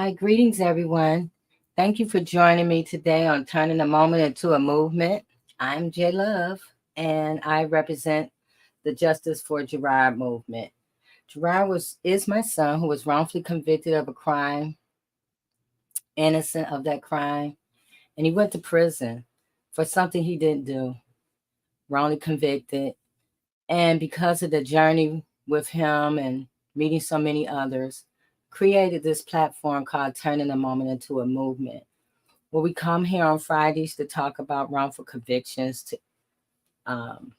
Hi, greetings, everyone. Thank you for joining me today on Turning a Moment into a Movement. I'm J Love, and I represent the Justice for Gerard Movement. Gerard is my son who was wrongfully convicted of a crime, innocent of that crime, and he went to prison for something he didn't do, wrongly convicted. And because of the journey with him and meeting so many others, created this platform called Turning a Moment into a Movement, where we come here on Fridays to talk about wrongful convictions. Um,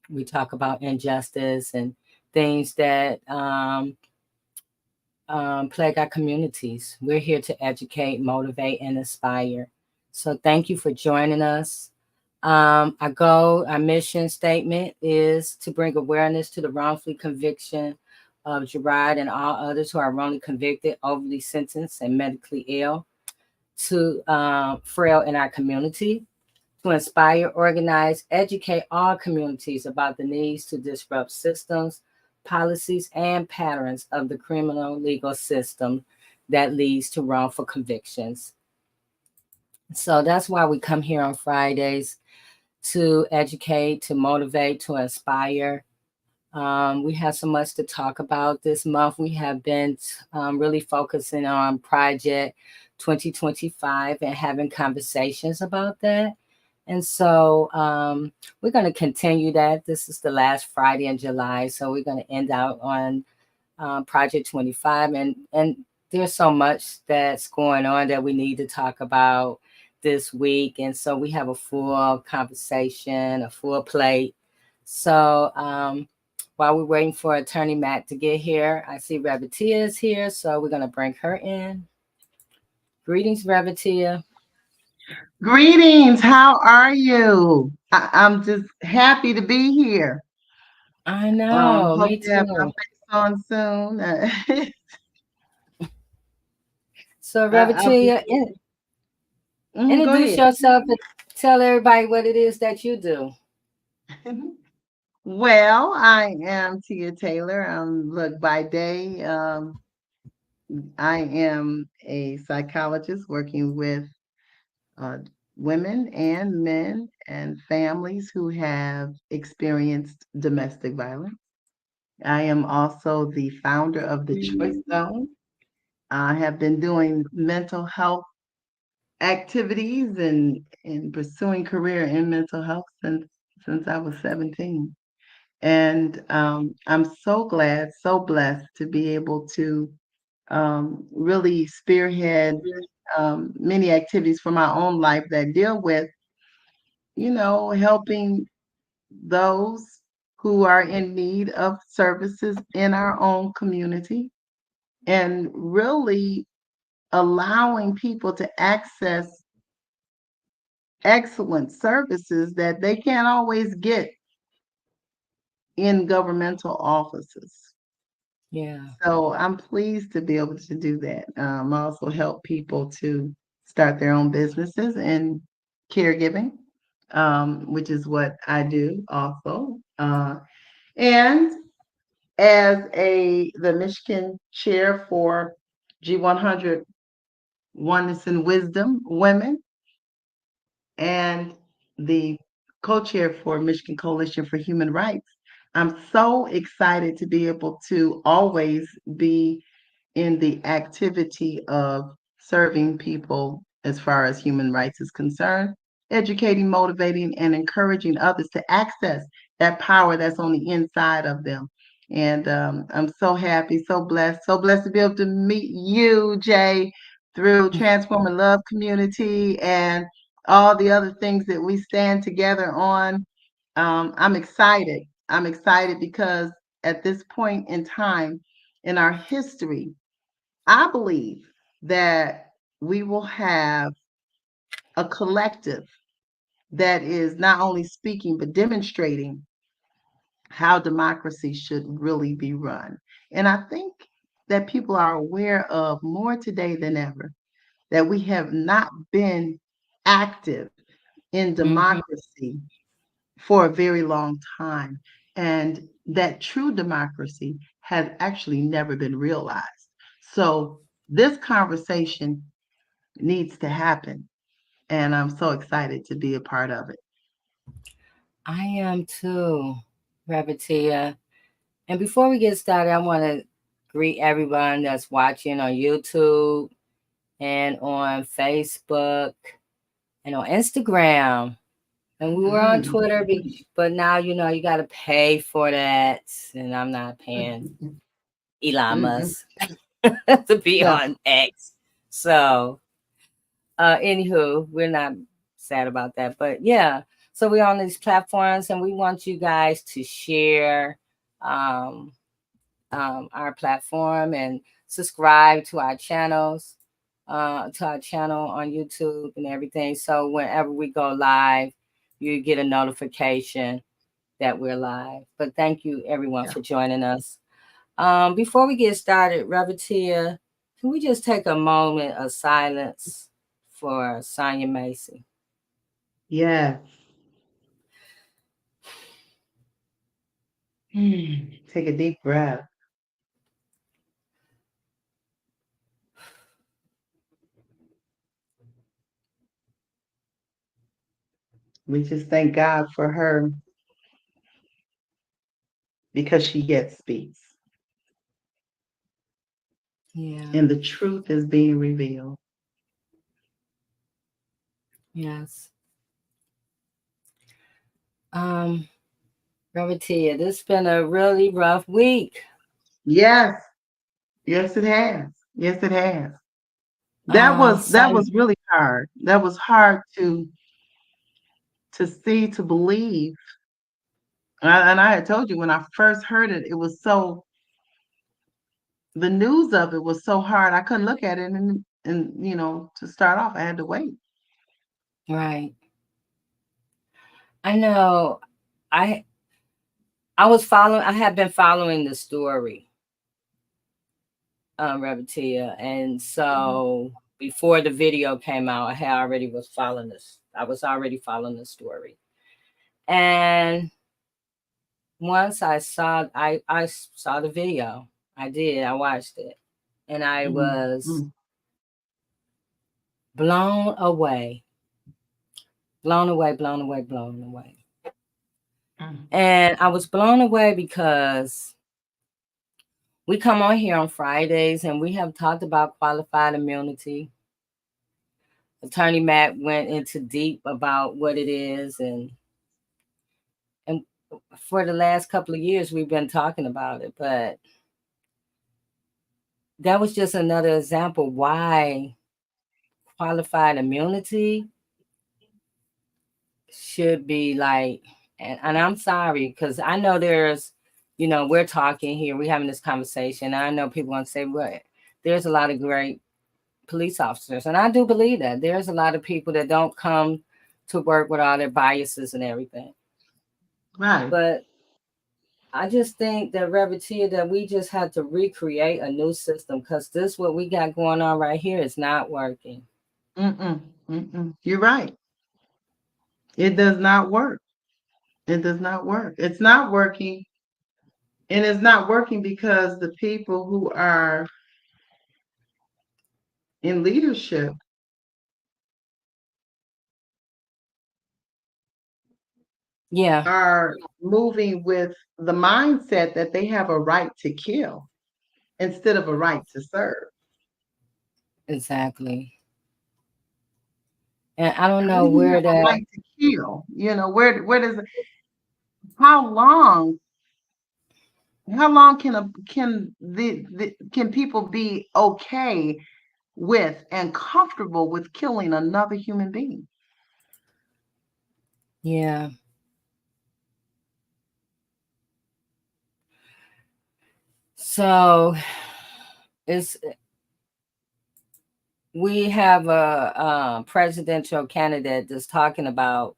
we talk about injustice and things that plague our communities. We're here to educate, motivate, and inspire. So thank you for joining us. Our mission statement is to bring awareness to the wrongfully conviction of Gerard and all others who are wrongly convicted, overly sentenced, and medically ill to frail in our community, to inspire, organize, educate all communities about the needs to disrupt systems, policies, and patterns of the criminal legal system that leads to wrongful convictions. So that's why we come here on Fridays to educate, to motivate, to inspire. We have so much to talk about this month. We have been really focusing on Project 2025 and having conversations about that. And so we're going to continue that. This is the last Friday in July. So we're going to end out on Project 25. And there's so much that's going on that we need to talk about this week. And so we have a full conversation, a full plate. So while we're waiting for Attorney Matt to get here, I see Revatia is here. So we're going to bring her in. Greetings, Revatia. Greetings. How are you? I'm just happy to be here. I know, Hope me you have my too. face on soon. So, I'll be. Revatia, Go introduce ahead. yourself and tell everybody what it is that you do. Well, I am Tia Taylor. Look, by day, I am a psychologist working with uh, women and men and families who have experienced domestic violence. I am also the founder of the Choice Zone. I have been doing mental health activities and pursuing career in mental health since I was 17. And I'm so glad, so blessed to be able to really spearhead many activities for my own life that deal with, helping those who are in need of services in our own community and really allowing people to access excellent services that they can't always get in governmental offices. Yeah. So I'm pleased to be able to do that. I also help people to start their own businesses in caregiving, which is what I do also. And as the Michigan chair for G100 Oneness and Wisdom Women, and the co-chair for Michigan Coalition for Human Rights. I'm so excited to be able to always be in the activity of serving people as far as human rights is concerned, educating, motivating, and encouraging others to access that power that's on the inside of them. And I'm so happy, so blessed to be able to meet you, Jay, through Transform and Love Community and all the other things that we stand together on. I'm excited. I'm excited because at this point in time in our history, I believe that we will have a collective that is not only speaking but demonstrating how democracy should really be run. And I think that people are aware of more today than ever that we have not been active in Mm-hmm. democracy for a very long time. And that true democracy has actually never been realized. So this conversation needs to happen. And I'm so excited to be a part of it. I am too, Revertia. And before we get started, I want to greet everyone that's watching on YouTube and on Facebook and on Instagram. And we were on Mm. Twitter, but now you know you got to pay for that, and I'm not paying Elon Mm-mm. Musk to be Yeah. on X. So, anywho, we're not sad about that, but yeah. So we're on these platforms, and we want you guys to share um, our platform and subscribe to our channels, to our channel on YouTube and everything. So whenever we go live, you get a notification that we're live. But thank you everyone Yeah. for joining us. Before we get started, Revertia, can we just take a moment of silence for Sonya Massey? Yes. Take a deep breath. We just thank God for her because she yet speaks Yeah. and the truth is being revealed. Yes. Um, Revertia, this has been a really rough week. Yes. Yes, it has. Yes, it has. That Sonya, was really hard. That was hard to see, to believe. And I had told you when I first heard it, it was so the news of it was so hard. I couldn't look at it, and to start off, I had to wait. right. I know. I I was following. I have been following the story, Revertia, and Mhm. so before the video came out, I was already following the story, and once I saw the video. I did. I watched it, and I Mhm. was Mhm. blown away, blown away, blown away, blown away, Mhm. and I was blown away because we come on here on Fridays and we have talked about qualified immunity. Attorney Matt went into deep about what it is, and for the last couple of years we've been talking about it, but that was just another example why qualified immunity should be like, and I'm sorry because I know there's, we're talking here, we're having this conversation, and I know people want to say, well, there's a lot of great police officers, and I do believe that there's a lot of people that don't come to work with all their biases and everything. Right. But I just think that Revertia, that we just had to recreate a new system because this what we got going on right here is not working. Mm-mm. Mm-mm. You're right. It does not work. It does not work. It's not working, and it's not working because the people who are in leadership Yeah, are moving with the mindset that they have a right to kill instead of a right to serve. exactly. And I don't How know do you where have a that. right to kill? Where does how long how long can people be okay with and comfortable with killing another human being? Yeah. So it's we have a presidential candidate that's talking about,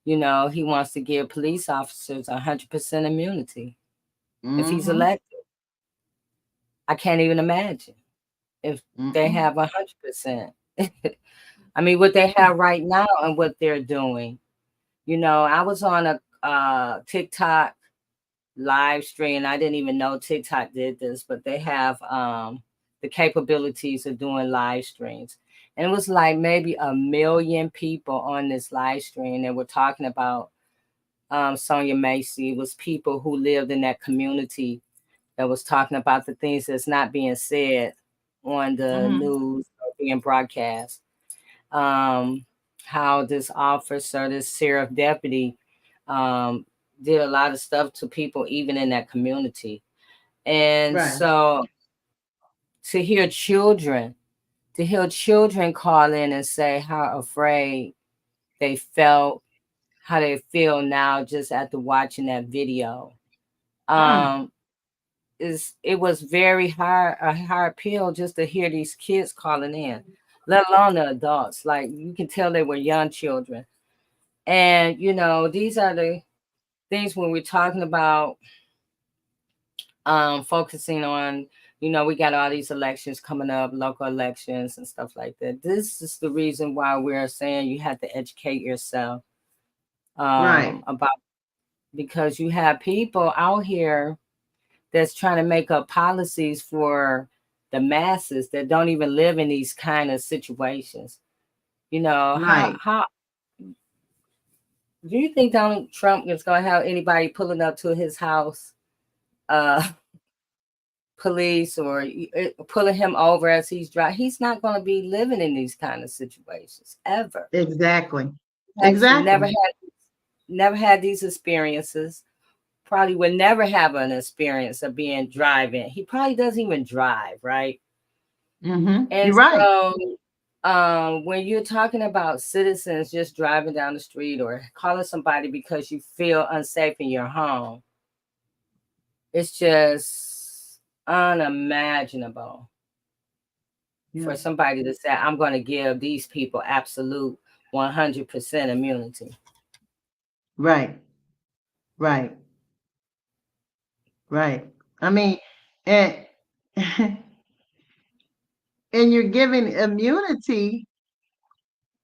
he wants to give police officers 100% immunity if he's Mm-hmm. elected. I can't even imagine if they Mm-mm. have 100%. I mean, what they have right now and what they're doing. I was on a TikTok live stream. I didn't even know TikTok did this, but the capabilities of doing live streams. And it was like maybe 1 million people on this live stream that were talking about Sonya Massey. It was people who lived in that community that was talking about the things that's not being said on the news or being broadcast. Um, how this officer, this sheriff deputy, um, did a lot of stuff to people, even in that community. And Right. so to hear children call in and say how afraid they felt, how they feel now just after watching that video. Mm. Um, it was very hard, a hard pill just to hear these kids calling in, let alone the adults. Like you can tell they were young children. And these are the things when we're talking about focusing on, we got all these elections coming up, local elections and stuff like that. This is the reason why we're saying you have to educate yourself Right. about, because you have people out here that's trying to make up policies for the masses that don't even live in these kind of situations. Right. How do you think Donald Trump is going to have anybody pulling up to his house, uh, police, or pulling him over as he's driving? He's not going to be living in these kind of situations ever. Exactly. Has Exactly. never had these experiences. Probably would never have an experience of being driving. He probably doesn't even drive, right? And You're right. so when you're talking about citizens just driving down the street or calling somebody because you feel unsafe in your home, it's just unimaginable Yeah. for somebody to say, I'm going to give these people absolute 100% immunity. Right. Right. Right. I mean, and and you're giving immunity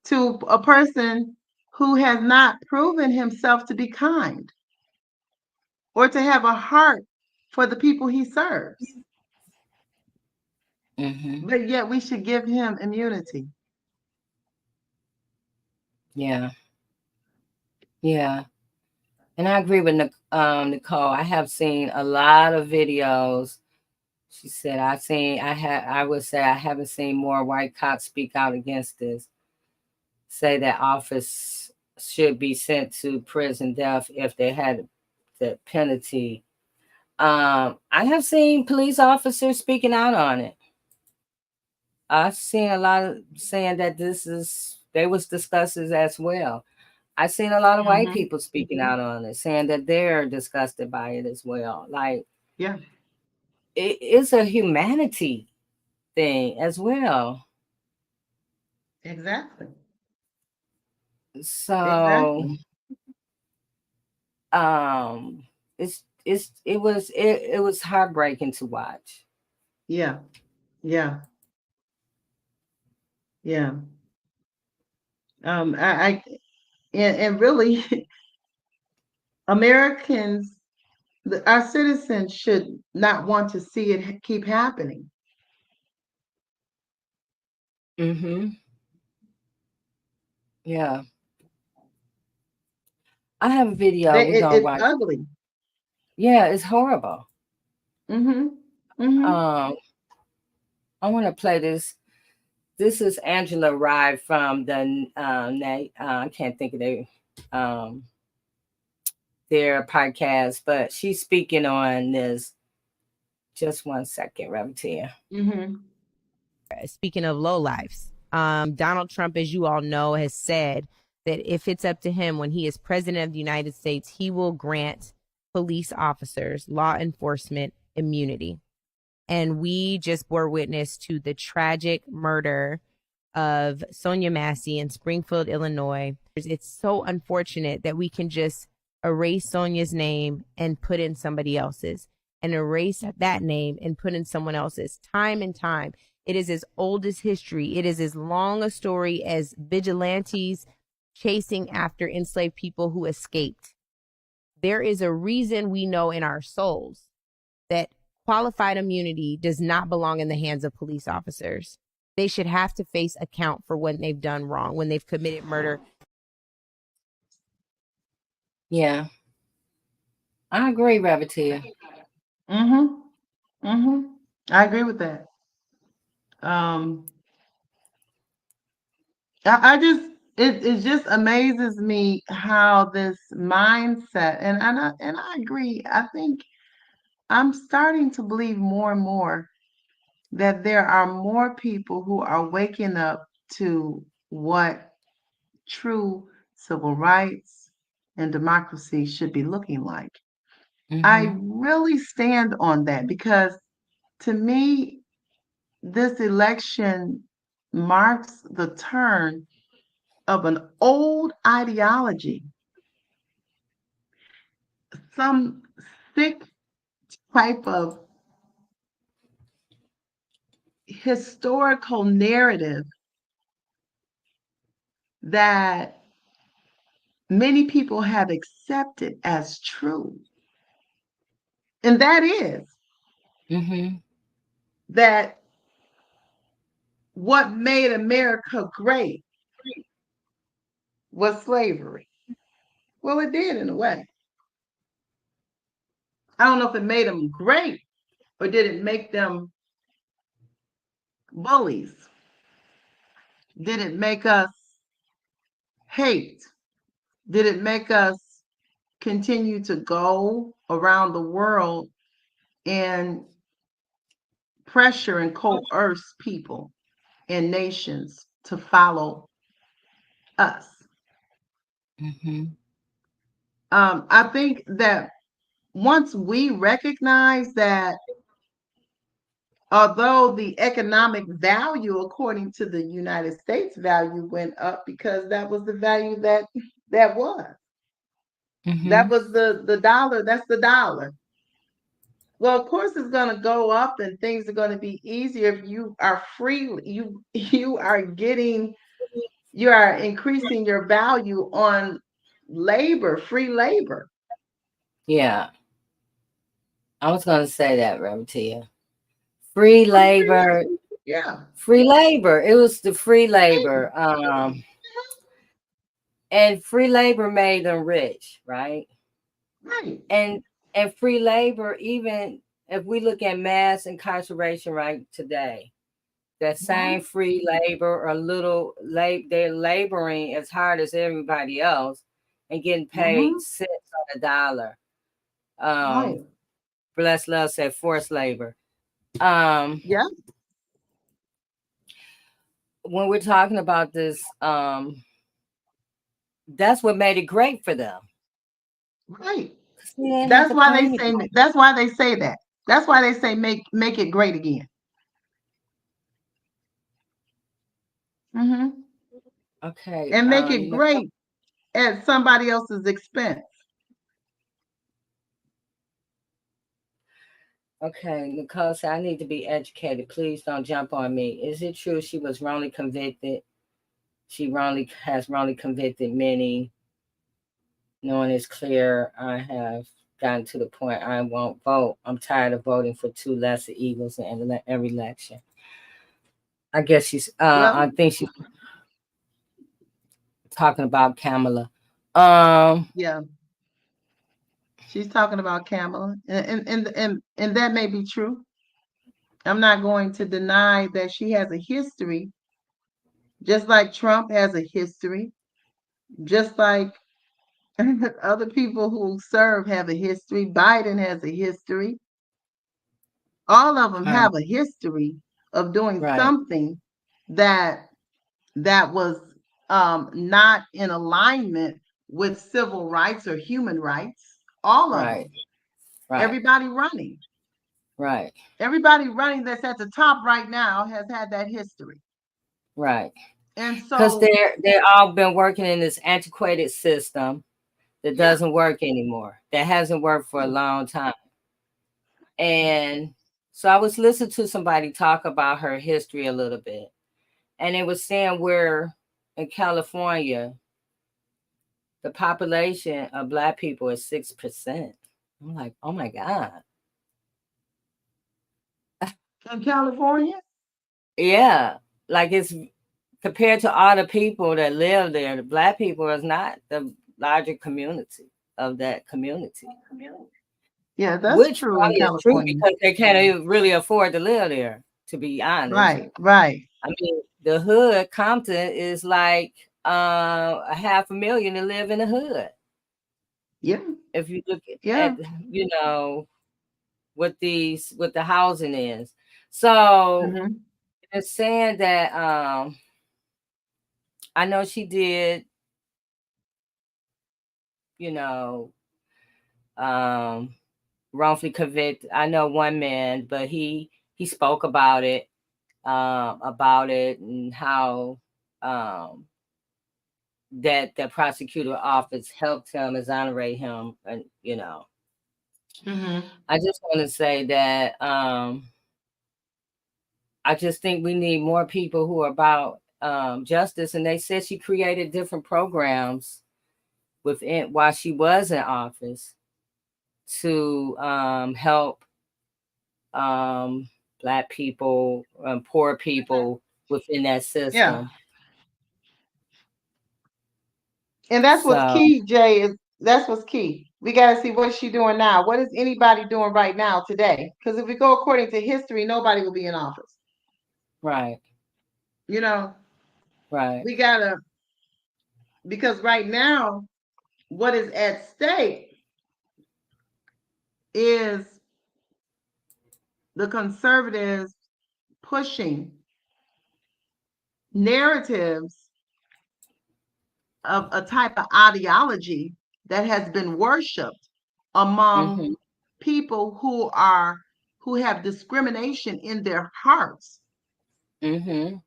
to a person who has not proven himself to be kind or to have a heart for the people he serves. Mm-hmm. But yet we should give him immunity. Yeah. Yeah. And I agree with Nicole. I have seen a lot of videos. She said, I would say I haven't seen more white cops speak out against this, say that office should be sent to prison death if they had the penalty. I have seen police officers speaking out on it. I've seen a lot of saying that they was discussed as well. I've seen a lot of white Mm-hmm. people speaking out on it, saying that they're disgusted by it as well. Like Yeah, it's a humanity thing as well. exactly. So Exactly. um it was heartbreaking to watch. Yeah, yeah, yeah. I and really, Americans, our citizens should not want to see it keep happening. Mm-hmm. Yeah. I have a video we're gonna It's watch. ugly. Yeah, it's horrible. Mm-hmm. Mm-hmm. um I want to play this. This is Angela Rye from the I can't think of um their podcast, but she's speaking on this. Just 1 second, Reverend. Mm-hmm. Speaking of lowlifes, Donald Trump, as you all know, has said that if it's up to him when he is president of the United States, he will grant police officers, law enforcement immunity. And we just bore witness to the tragic murder of Sonya Massey in Springfield, Illinois. It's so unfortunate that we can just erase Sonya's name and put in somebody else's, and erase that name and put in someone else's time and time. It is as old as history. It is as long a story as vigilantes chasing after enslaved people who escaped. There is a reason we know in our souls that Qualified immunity does not belong in the hands of police officers. They should have to face account for when they've done wrong, when they've committed murder. Yeah. I agree, Revertia. I agree with that. I just it just amazes me how this mindset, and I agree. I think I'm starting to believe more and more that there are more people who are waking up to what true civil rights and democracy should be looking like. I really stand on that because to me, this election marks the turn of an old ideology, some sick type of historical narrative that many people have accepted as true. And that is that what made America great was slavery. Well, it did in a way. I don't know if it made them great or did it make them bullies? Did it make us hate? Did it make us continue to go around the world and pressure and coerce people and nations to follow us? I think that once we recognize that although the economic value according to the United States value went up because that was the value that was. That was the dollar, that's the dollar. Well, of course it's going to go up and things are going to be easier if you are free, you are increasing your value on labor, free labor. Yeah. I was going to say that, Revertia. Free labor. Yeah. Free labor. It was the free labor. And free labor made them rich, right? Right. And free labor, even if we look at mass incarceration right today, that same free labor or they're laboring as hard as everybody else and getting paid cents on the dollar. Right. Bless Love said forced labor. Yeah. When we're talking about this, that's what made it great for them. Right. See, That's why they say that's why they say that. That's why they say make it great again. Okay. And make it great at somebody else's expense. Okay, Nicole said, I need to be educated. Please don't jump on me. Is it true she was wrongly convicted? She has wrongly convicted many. Knowing it's clear, I have gotten to the point I won't vote. I'm tired of voting for two lesser evils in every election. I guess I think she's talking about Kamala. Yeah. She's talking about Kamala. And that may be true. I'm not going to deny that she has a history, just like Trump has a history, just like other people who serve have a history. Biden has a history. All of them have a history of doing something that was not in alignment with civil rights or human rights. All of them. Right. Everybody running. Right. Everybody running that's at the top right now has had that history. Right. And so because they're all been working in this antiquated system that doesn't work anymore. That hasn't worked for a long time. And so I was listening to somebody talk about her history a little bit. And it was saying where in California, the population of Black people is 6%. I'm like, oh my God. In California? Yeah, like it's compared to all the people that live there, the Black people is not the larger community of that community. Yeah, that's Which true in probably is true California. because they can't even really afford to live there, to be honest. Right, right. I mean, the hood, Compton, is like a 500,000 to live in the hood. Yeah, If you look yeah. at, you know, what the housing is. So Hmm. it's saying that I know she did, you know, um wrongfully convicted. I know one man, but he spoke about it and how um that the prosecutor office helped him exonerate him, and Hmm. I just want to say that I just think we need more people who are about justice. And they said she created different programs within while she was in office to help um, Black people, poor people within that Yeah. system. And that's what's So key, Jay, is that's what's key. We got to see what she's doing now. What is anybody doing right now today? Because if we go according to history, nobody will be in office. right, You know, right, we got to, because right now, what is at stake is the conservatives pushing narratives of a type of ideology that has been worshipped among mm-hmm, people who have discrimination in their hearts. mm-hmm,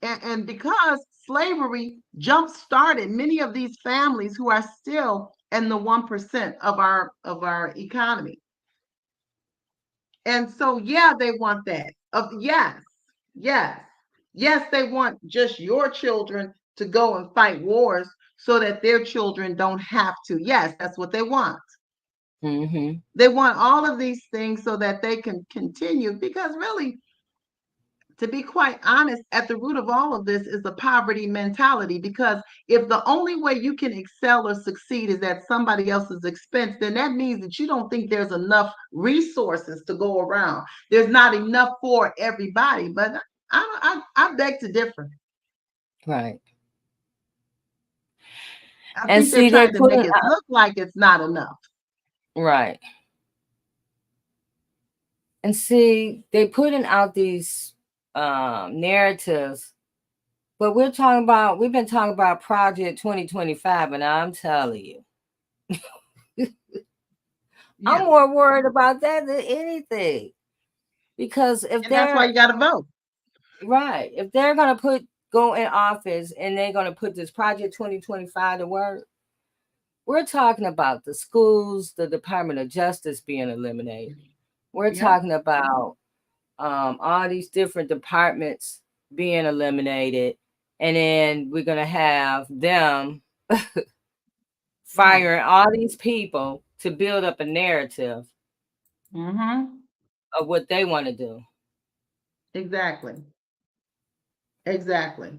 And because slavery jump started many of these families who are still in the 1% of our economy. And so yeah, they want that. Yes, yes, yes, they want just your children to go and fight wars so that their children don't have to. Yes, that's what they want. mm-hmm, They want all of these things so that they can continue, because really, to be quite honest, at the root of all of this is the poverty mentality. Because if the only way you can excel or succeed is at somebody else's expense, then that means that you don't think there's enough resources to go around. There's not enough for everybody. But I beg to differ. right. I And think they're see, they trying to put make it it look like it's not enough. right. And see, they putting out these narratives, but we've been talking about Project 2025, and I'm telling you, I'm Yeah. more worried about that than anything. Because if And that's why they're you got to vote. right, if they're gonna go in office and they're gonna put this Project 2025 to work, we're talking about the schools, the Department of Justice being eliminated. We're Yeah. talking about all these different departments being eliminated, and then we're gonna have them Right. firing all these people to build up a narrative Mm-hmm. of what they want to do. Exactly. Exactly.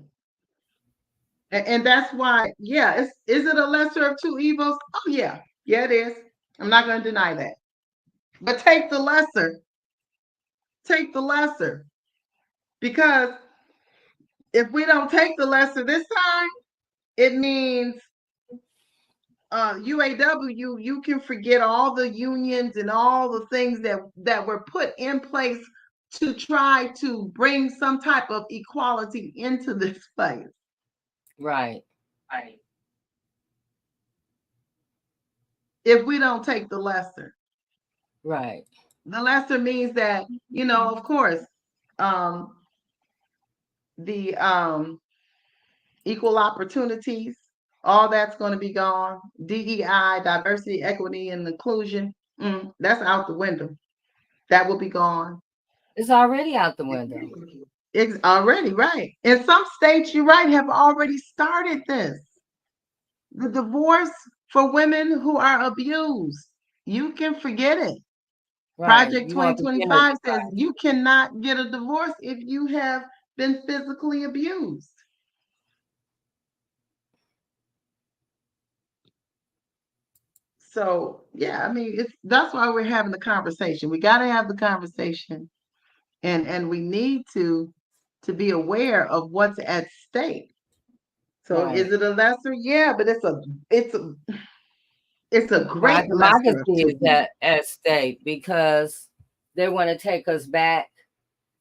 And that's why, yeah, is it a lesser of two evils? Oh yeah. Yeah, it is. I'm not going to deny that. But take the lesser. Take the lesser. Because if we don't take the lesser this time, it means UAW, you can forget all the unions and all the things that were put in place to try to bring some type of equality into this place. Right. Right. If we don't take the lesser. Right. The lesser means that, of course, um, the equal opportunities, all that's going to be gone. DEI, diversity, equity, and inclusion, that's out the window. That will be gone. It's already out the window. It's already right. In some states, you're right, have already started this. The divorce for women who are abused, you can forget it. Right. Project You want beginners 2025 says advice. you cannot get a divorce if you have been physically abused. So yeah, I mean, that's why we're having the conversation. We got to have the conversation, and we need to be aware of what's at stake. So is Right. it a lesser? Yeah, but it's a Our great lesser of democracy two is evils. at stake because they want to take us back.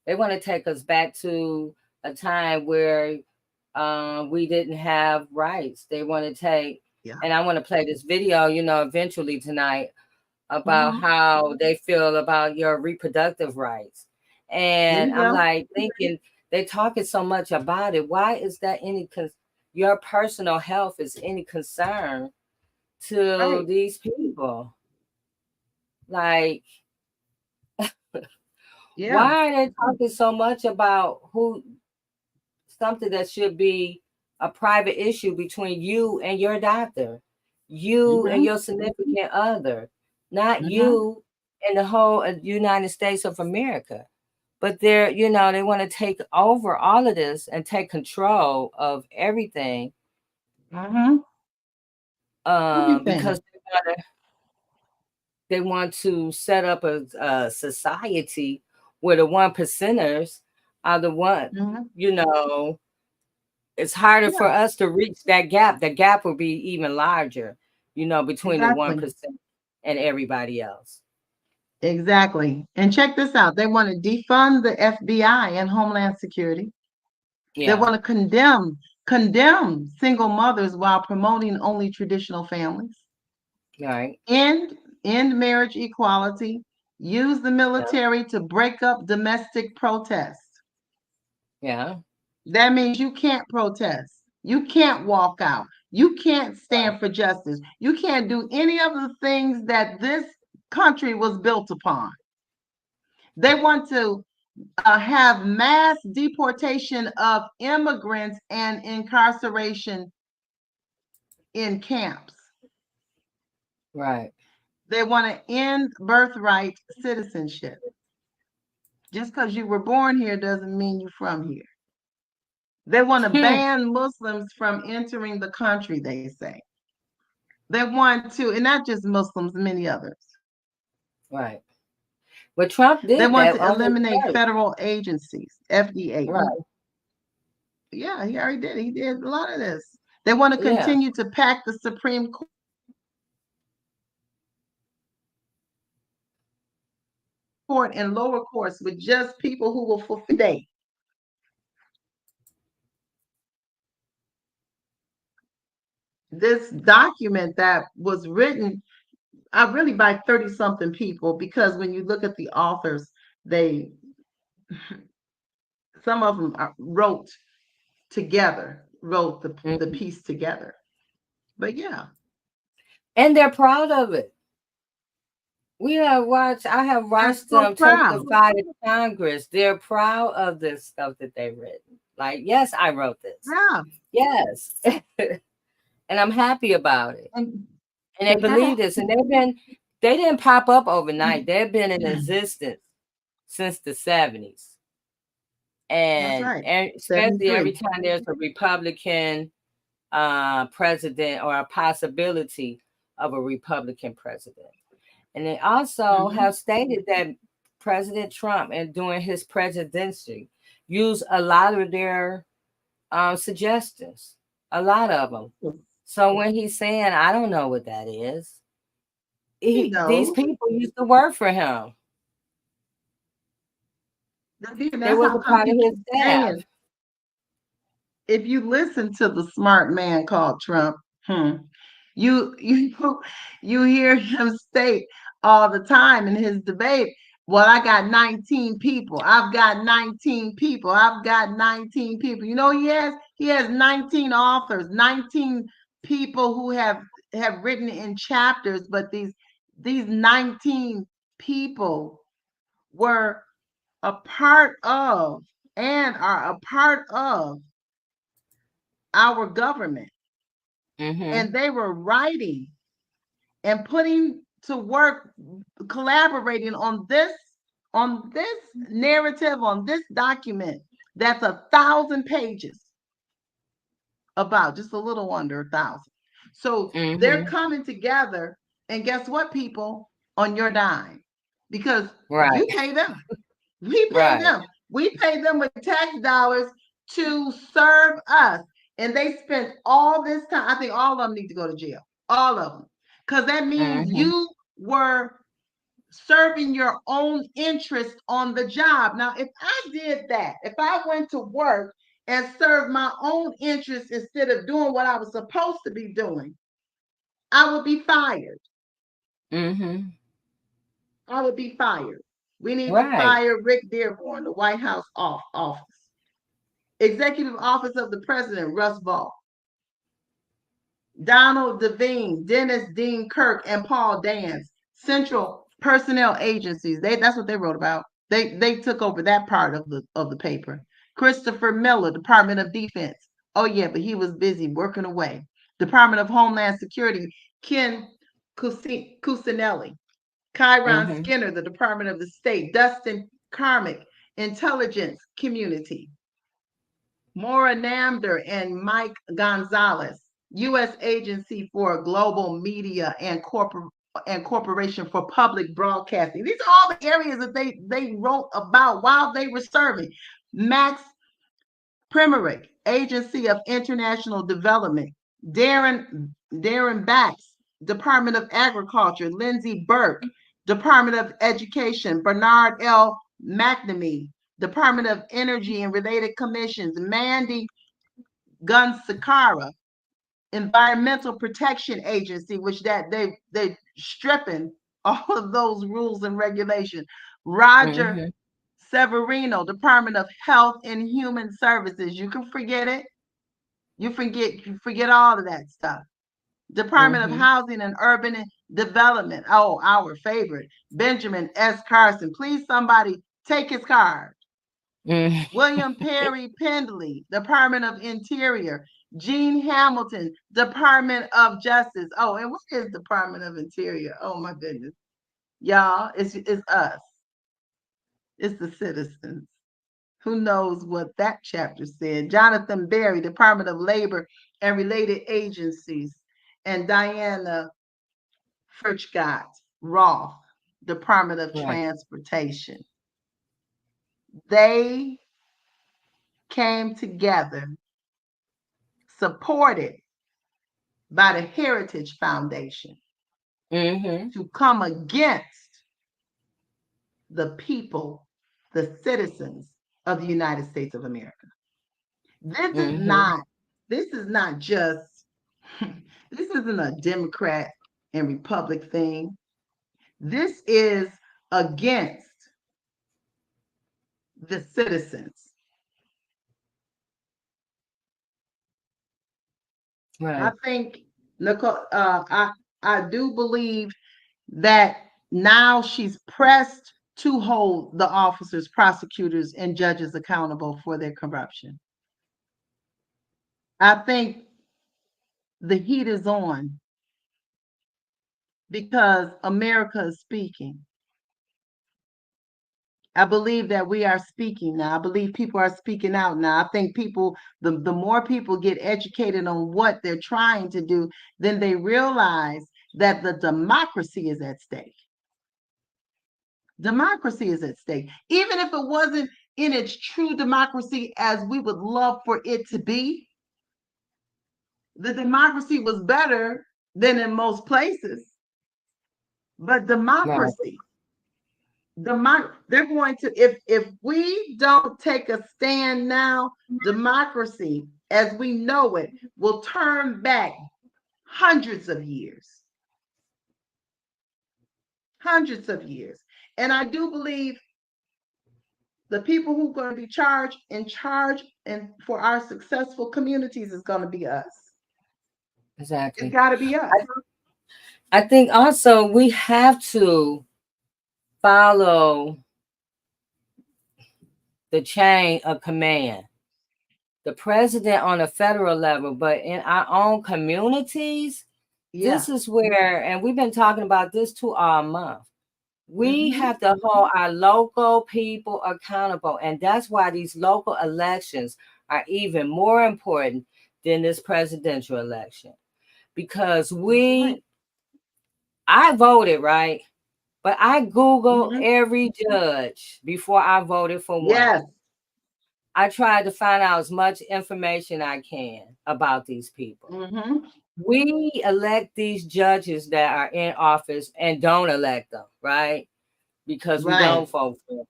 They want to take us back to a time where we didn't have rights. They want to take, Yeah. and I want to play this video, eventually tonight about Hmm. how they feel about your reproductive rights. There And you I'm go. like thinking, they talking so much about it. Why is that your personal health is any concern to Right. these people? Like, Yeah. why are they talking so much about something that should be a private issue between you and your doctor, you and Hmm. your significant other, not Hmm. you and the whole United States of America? But they want to take over all of this and take control of everything, Hmm. because Everything. they want to set up a society where the one percenters are the one, Hmm. you know, it's harder for Yeah. us to reach that gap. The gap will be even larger, between the Exactly. 1% and everybody else. Exactly. And check this out. They want to defund the FBI and Homeland Security. They Yeah. want to condemn single mothers while promoting only traditional families. Right. End marriage equality. Use the Yeah. military to break up domestic protests. Yeah. That means you can't protest. You can't walk out. You can't Right. stand for justice. You can't do any of the things that this country was built upon. They want to have mass deportation of immigrants and incarceration in camps. Right. They want to end birthright citizenship. Just because you were born here doesn't mean you're from here. They want to ban Muslims from entering the country, they say. They want to, and not just Muslims, many others. Right. But Trump They did want that to on his eliminate first. federal agencies, FDA. Right. Yeah, he already did. He did a lot of this. They want to Yeah. continue to pack the Supreme Court and lower courts with just people who will fulfill they. This document that was written really by 30 something people, because when you look at the authors, they some of them wrote the Mhm. piece together. But yeah, And they're proud of it. I have they're watched so them proud. testify to Congress. They're proud of this stuff that they've written. Like, yes, I wrote this. Yeah. Yes. And I'm happy about it. And And they believe this. And they didn't pop up overnight. They've been in that's existence since the 70s. And, right. and especially every 73. time there's a Republican president or a possibility of a Republican president. And they also Hmm. have stated that President Trump, and during his presidency, used a lot of their suggestions, a lot of them. So when he's saying, I don't know what that is, He these knows. people used to work for him. They That's was how a come part of he his keeps staff. saying, if you listen to the smart man called Trump, you you hear him state all the time in his debate, well, I got 19 people. I've got 19 people. I've got 19 people. You know, he has 19 authors, 19 people who have written in chapters, but these 19 people were a part of and are a part of our government. Mm-hmm. And they were writing and putting to work collaborating on this narrative, on this document that's 1,000 pages, about just a little under 1,000. So they're coming together, and guess what, people? On your dime, because you pay them. We pay them. We pay them with tax dollars to serve us. And they spent all this time. I think all of them need to go to jail. All of them. Because that means you were serving your own interest on the job. Now, if I did that, if I went to work and served my own interest instead of doing what I was supposed to be doing, I would be fired. I would be fired. We need to fire Rick Dearborn, the White House office. Executive Office of the President, Russ Vaught. Donald Devine, Dennis Dean Kirk, and Paul Dance, Central Personnel Agencies. That's what they wrote about. They took over that part of the paper. Christopher Miller, Department of Defense. Oh yeah, but he was busy working away. Department of Homeland Security, Ken Cusinelli. Kyron Skinner, the Department of the State. Dustin Carmick, Intelligence Community. Maura Namder and Mike Gonzalez, U.S. Agency for Global Media and Corporation for Public Broadcasting. These are all the areas that they wrote about while they were serving. Max Premerick, Agency of International Development. Darren Bax, Department of Agriculture. Lindsey Burke, Department of Education. Bernard L. McNamee, Department of Energy and Related Commissions. Mandy Gunsacara, Environmental Protection Agency, which they stripping all of those rules and regulations. Roger Severino, Department of Health and Human Services. You can forget it. You forget all of that stuff. Department of Housing and Urban Development. Oh, our favorite, Benjamin S. Carson. Please, somebody take his card. William Perry Pendley, Department of Interior. Gene Hamilton, Department of Justice. Oh, and what is Department of Interior? Oh my goodness, y'all, it's us. It's the citizens. Who knows what that chapter said? Jonathan Berry, Department of Labor and Related Agencies. And Diana Furchgott Roth, Department of Transportation. They came together, supported by the Heritage Foundation, to come against the people, the citizens of the United States of America. This isn't a Democrat and Republic thing. This is against the citizens. I think, Nicole, I do believe that now she's pressed to hold the officers, prosecutors, and judges accountable for their corruption. I think the heat is on because America is speaking. I believe that we are speaking now. I believe people are speaking out now. I think the more people get educated on what they're trying to do, then they realize that the democracy is at stake. Democracy is at stake. Even if it wasn't in its true democracy as we would love for it to be, the democracy was better than in most places. But democracy, they're going to, if we don't take a stand now, democracy as we know it will turn back hundreds of years. Hundreds of years. And I do believe the people who are going to be in charge and for our successful communities is going to be us. Exactly. It's got to be us. I think also we have to follow the chain of command. The president on a federal level, but in our own communities, Yeah. This is where, and we've been talking about this to our month. We Mm-hmm. have to hold our local people accountable. And that's why these local elections are even more important than this presidential election. Because That's right. I voted, right? But I Googled Mm-hmm. every judge before I voted for one. Yes. I tried to find out as much information I can about these people. Mm-hmm. We elect these judges that are in office and don't elect them, right? Because we Right. don't vote for them.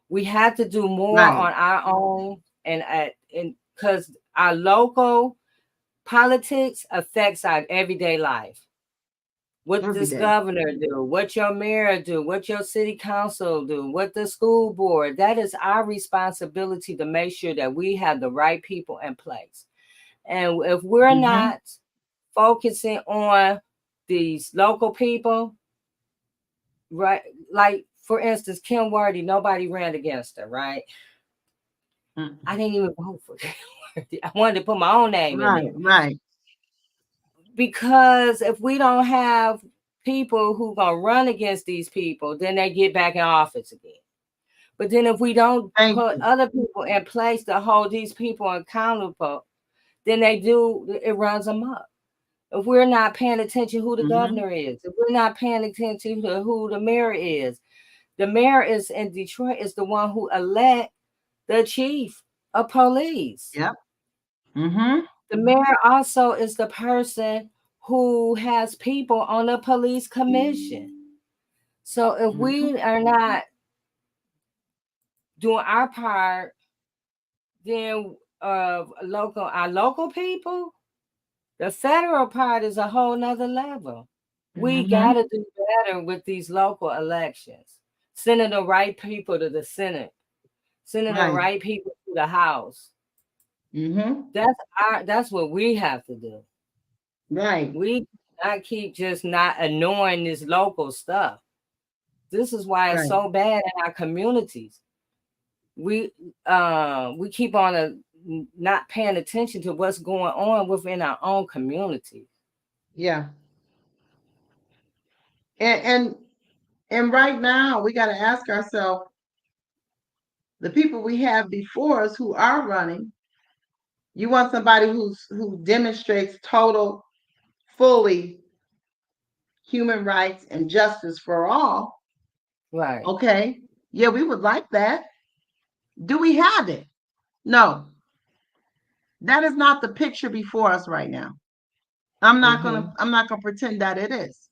We have to do more Right. on our own and because our local politics affects our everyday life. What Every this day. governor do, what your mayor do, what your city council do, what the school board, that is our responsibility to make sure that we have the right people in place. And if we're Mm-hmm. not focusing on these local people, right? Like for instance, Kim Worthy, nobody ran against her, right? I Mm-hmm. didn't even vote for Kim Worthy. I wanted to put my own name in Right. there Right. because if we don't have people who gonna run against these people, then they get back in office again. But then if we don't Thank put you. other people in place to hold these people accountable, then it runs them up. If we're not paying attention who the Mm-hmm. governor is, if we're not paying attention to who the mayor is in Detroit is the one who elect the chief of police. Yep. Mm-hmm. The mayor also is the person who has people on the police commission. So if Mm-hmm. we are not doing our part, then our local people, the federal part is a whole nother level. We Mm-hmm. gotta do better with these local elections. Sending the right people to the Senate, sending the Right. right people to the House. Mm-hmm. That's what we have to do. Right. We not keep just not ignoring this local stuff. This is why it's Right. so bad in our communities. We keep on not paying attention to what's going on within our own community. Yeah. And and right now we got to ask ourselves, the people we have before us who are running, you want somebody who demonstrates total, fully human rights and justice for all. Right, Okay. Yeah, we would like that. Do we have it? No. That is not the picture before us right now. mm-hmm. I'm not gonna pretend that it is.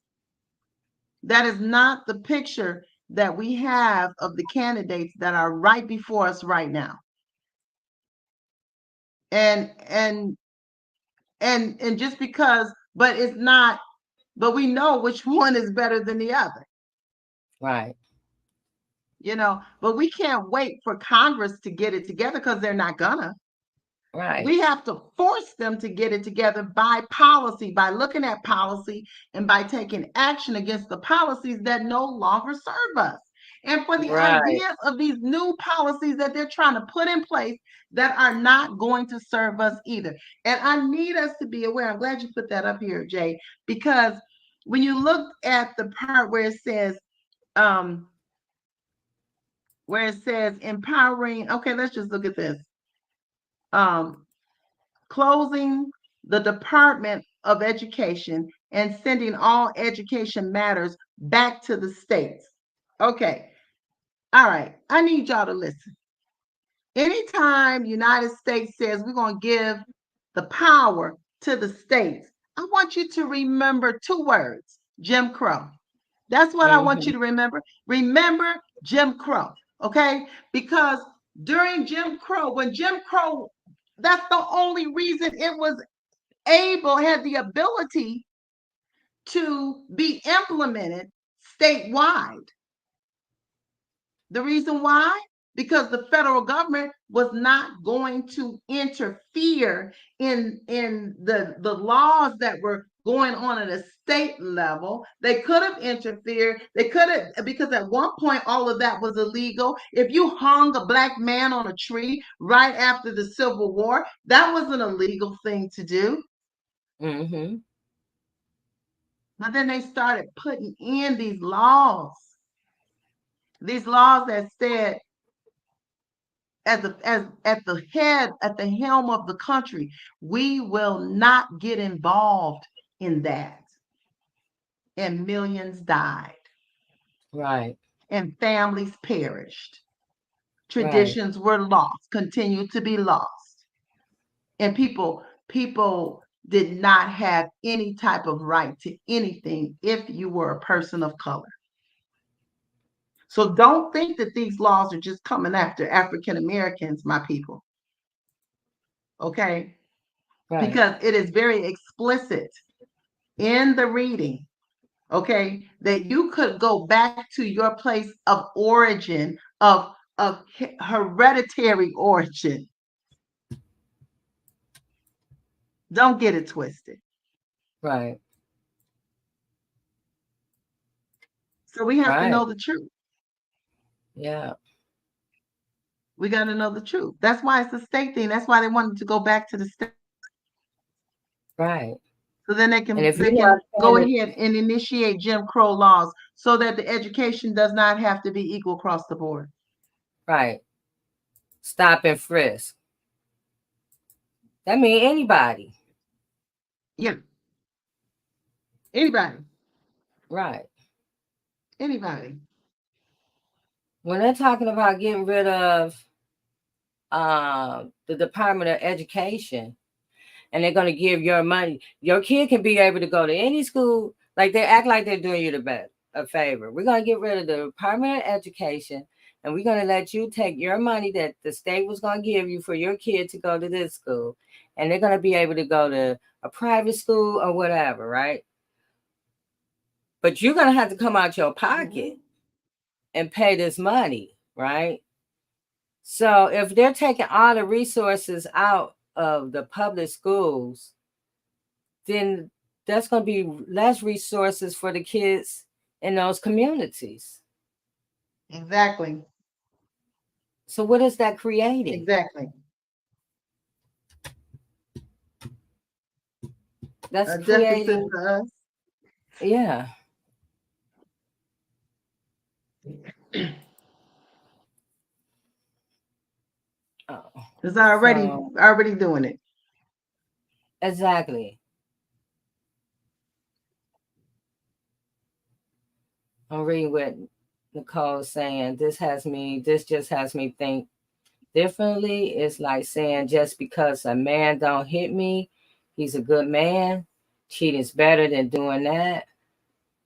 That is not the picture that we have of the candidates that are right before us right now. And and just because, but it's not, but we know which one is better than the other, Right, but we can't wait for Congress to get it together because they're not gonna. right, We have to force them to get it together by policy, by looking at policy and by taking action against the policies that no longer serve us. And for the right. ideas of these new policies that they're trying to put in place that are not going to serve us either. And I need us to be aware. I'm glad you put that up here, Jay, because when you look at the part um, where it says empowering, okay, let's just look at this. Um, Closing the Department of Education and sending all education matters back to the states. Okay. All right. I need y'all to listen. Anytime United States says we're going to give the power to the states, I want you to remember two words: Jim Crow. That's what I want Mm-hmm. you to remember. Remember Jim Crow, okay? Because during Jim Crow, when Jim Crow, that's the only reason it was had the ability to be implemented statewide. The reason why? Because the federal government was not going to interfere in the laws that were going on at a state level. They could have interfered. They could have, because at one point all of that was illegal. If you hung a black man on a tree right after the Civil War, that was an illegal thing to do. Mm-hmm. But then they started putting in these laws that said, at the helm of the country, we will not get involved in that. And millions died. Right. And families perished. Right. Traditions were lost, continued to be lost. And people did not have any type of right to anything if you were a person of color. So don't think that these laws are just coming after African Americans, my people. Okay? Right. Because it is very explicit in the reading, okay, that you could go back to your place of origin, of hereditary origin. Don't get it twisted. Right. So we have to Right. know the truth. Yeah. We got to know the truth. That's why it's a state thing. That's why they wanted to go back to the state. Right. So then they And if can you are go saying ahead and initiate Jim Crow laws so that the education does not have to be equal across the board. right, stop and frisk. That means anybody. Yeah. Anybody. Right. Anybody. When they're talking about getting rid of the Department of Education, and they're going to give your money, your kid can be able to go to any school. Like, they act like they're doing you a favor. We're going to get rid of the Department of Education, and we're going to let you take your money that the state was going to give you for your kid to go to this school, and they're going to be able to go to a private school or whatever, right? But you're going to have to come out your pocket and pay this money, right? So if they're taking all the resources out of the public schools, then that's going to be less resources for the kids in those communities. Exactly. So what is that creating? Exactly. That's A deficit creating, for us. yeah. Oh, It's so already doing it. exactly. I'm reading what Nicole's saying. This just has me think differently. It's like saying just because a man don't hit me, he's a good man. Cheating's better than doing that.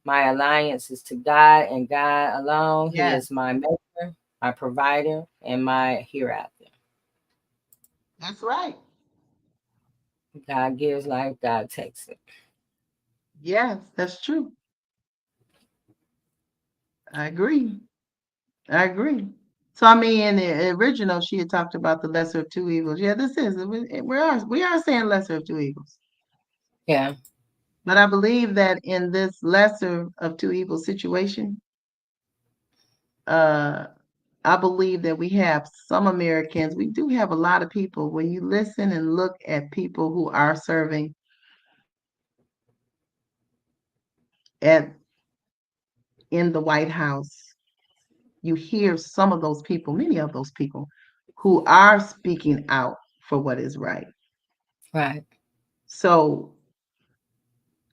My alliance is to God and God alone. He Yes, is my maker, my provider, and my hereafter. that's right. God gives life, God takes it. Yes, that's true. I agree. I agree. So I mean, in the original, she had talked about the lesser of two evils. Yeah, this is we are saying lesser of two evils. Yeah. But I believe that in this lesser of two evils situation, uh, I believe that we have some Americans. We do have a lot of people. When you listen and look at people who are serving at in the White House, you hear some of those people, many of those people, who are speaking out for what is right. Right. So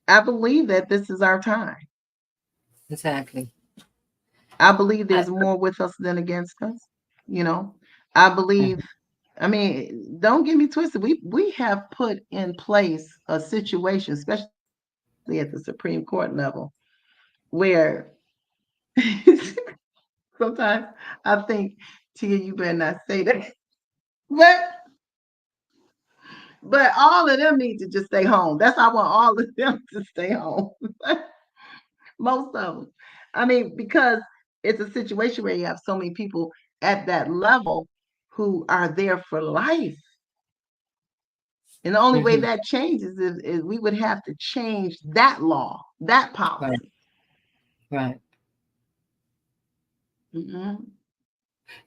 I believe that this is our time. Exactly. I believe I, there's more with us than against us. You know, I believe, I mean, don't get me twisted. We have put in place a situation, especially at the Supreme Court level, where sometimes I think, Tia, you better not say that. But all of them need to just stay home. That's how I want all of them to stay home. Most of them. I mean, because it's a situation where you have so many people at that level who are there for life. And the only way mm-hmm. that changes is we would have to change that law, that Right. policy. Right. Mm-hmm.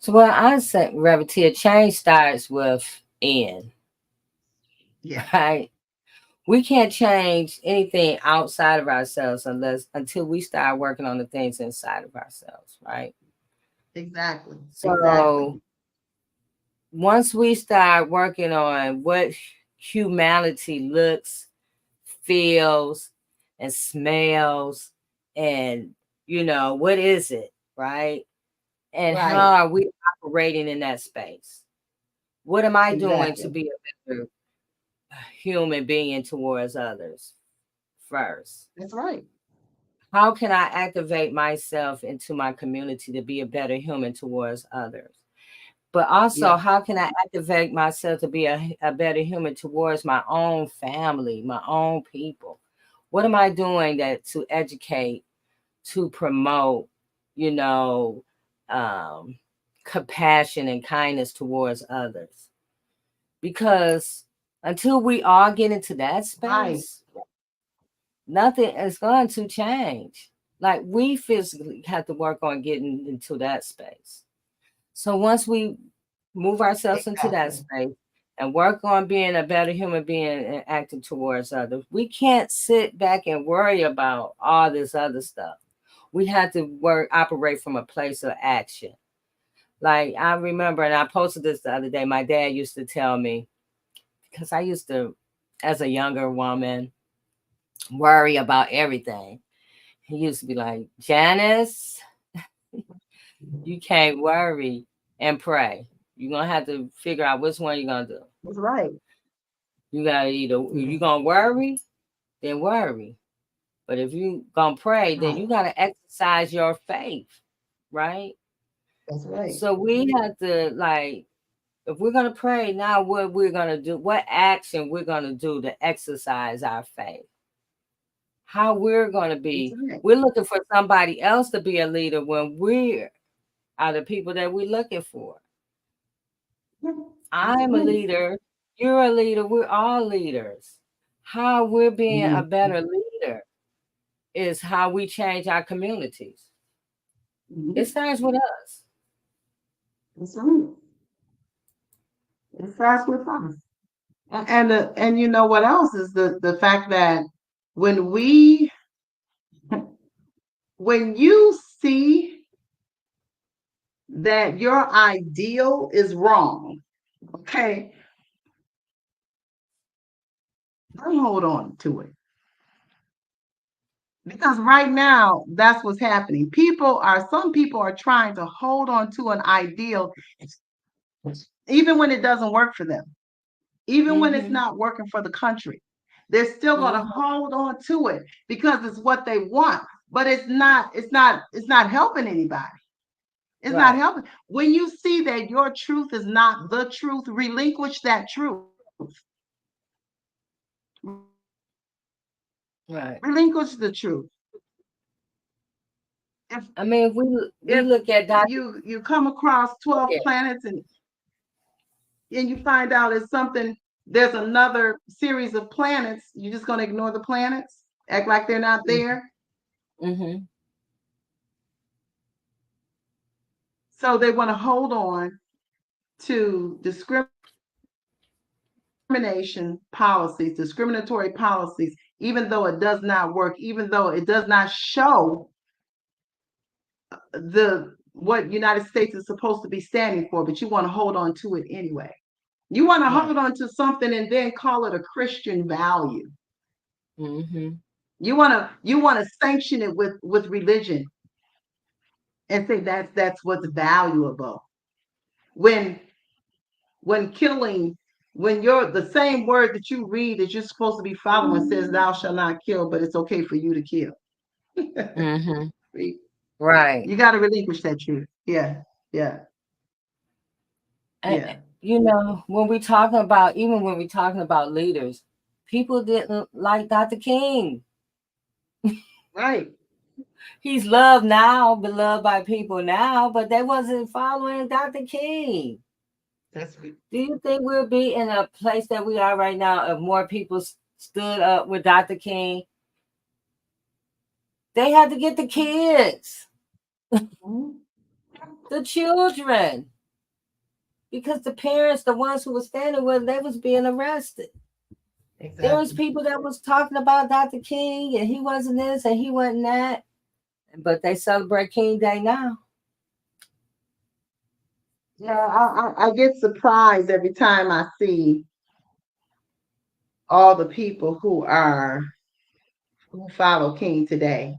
So what I say, Reverend, change starts with in, Yeah. right? We can't change anything outside of ourselves until we start working on the things inside of ourselves, right? Exactly. Exactly. So once we start working on what humanity looks, feels, and smells, and what is it, right? And how Right. are we operating in that space? What am I doing to Exactly. be a better human being towards others first? That's right. How can I activate myself into my community to be a better human towards others? But also, Yeah. how can I activate myself to be a better human towards my own family, my own people? What am I doing that to educate, to promote, you know, um, compassion and kindness towards others? Because until we all get into that Right. space, nothing is going to change. Like we physically have to work on getting into that space. So once we move ourselves into that Exactly. space and work on being a better human being and acting towards others, we can't sit back and worry about all this other stuff. We have to operate from a place of action. Like I remember, and I posted this the other day, my dad used to tell me, because I used to, as a younger woman, worry about everything. He used to be like, Janice, you can't worry and pray. You're gonna have to figure out which one you're gonna do. That's right. You gotta either if Yeah. you're gonna worry, then worry. But if you gonna pray, then Right. you gotta exercise your faith, right? That's right. So we have to like if we're gonna pray now, what we're gonna do, what action we're gonna do to exercise our faith. How we're gonna That's be. right. We're looking for somebody else to be a leader when we are the people that we're looking for. That's I'm a right. leader. You're a leader. We're all leaders. How we're being a Mhm. better leader is how we change our communities. It Mhm. starts with us. That's right. It starts with us. And you know what else is the fact that when we when you see that your ideal is wrong, okay, don't hold on to it. Because right now, that's what's happening. Some people are trying to hold on to an ideal, even when it doesn't work for them, even when it's Mm-hmm. not working for the country. They're still going to Mm-hmm. hold on to it because it's what they want. But it's not helping anybody. It's not Right. helping. When you see that your truth is not the truth, relinquish that truth. Right. Relinquish the truth. If I mean, if we if look at Dr. you come across 12 planets and you find out it's something, there's another series of planets, you're just going to ignore the planets, act like they're not there. Mm-hmm. So they want to hold on to discriminatory policies, even though it does not work, even though it does not show the what United States is supposed to be standing for, but you want to hold on to it anyway. You want to Right. hold on to something and then call it a Christian value. Mm-hmm. You want to sanction it with religion and say that's what's valuable. When when killing, when you're the same word that you read that you're supposed to be following says thou shalt not kill, but it's okay for you to kill. Mm-hmm. Right. You got to relinquish that truth. Yeah, yeah, And, yeah. when we talking about, even when we talking about leaders, people didn't like Dr. King. Right. He's loved now, beloved by people now, but they wasn't following Dr. King. That's good. Do you think we'll be in a place that we are right now if more people stood up with Dr. King? They had to get the kids, Mhm. the children, because the parents, the ones who were standing with, they was being arrested. There was Exactly. people that was talking about Dr. King and he wasn't this and he wasn't that, but they celebrate King Day now. Yeah, I get surprised every time I see all the people who follow King today.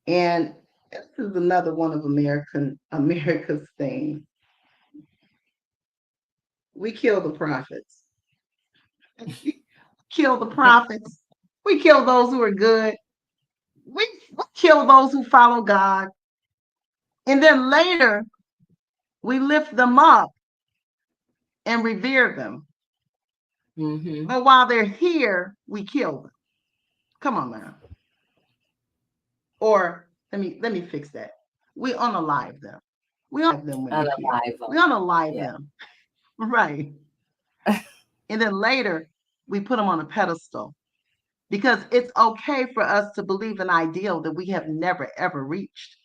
And this is another one of America's things. We kill the prophets. Kill the prophets. We kill those who are good. We kill those who follow God. And then later we lift them up and revere them. Mm-hmm. But while they're here, we kill them. Come on now. Or let me fix that. We unalive them. We unalive them when they're here. Unalive We them. unalive Yeah. them. Right. And then later we put them on a pedestal because it's okay for us to believe an ideal that we have never ever reached.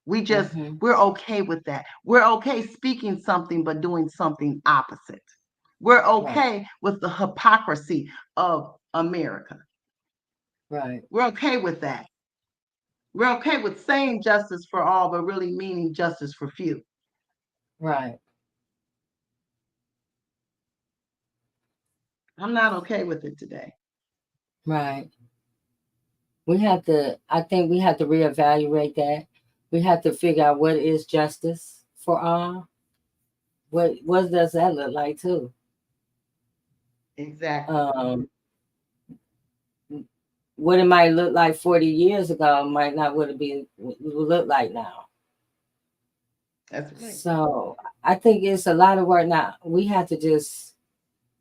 Mm-hmm. We're okay with that. We're okay speaking something but doing something opposite. We're Right. okay with the hypocrisy of America. Right. We're okay with that. We're okay with saying justice for all, but really meaning justice for few. Right. I'm not okay with it today. Right. I think we have to reevaluate that. We have to figure out what is justice for all. What does that look like too? Exactly. What it might look like 40 years ago might not what it will look like now. That's right. So I think it's a lot of work now. We have to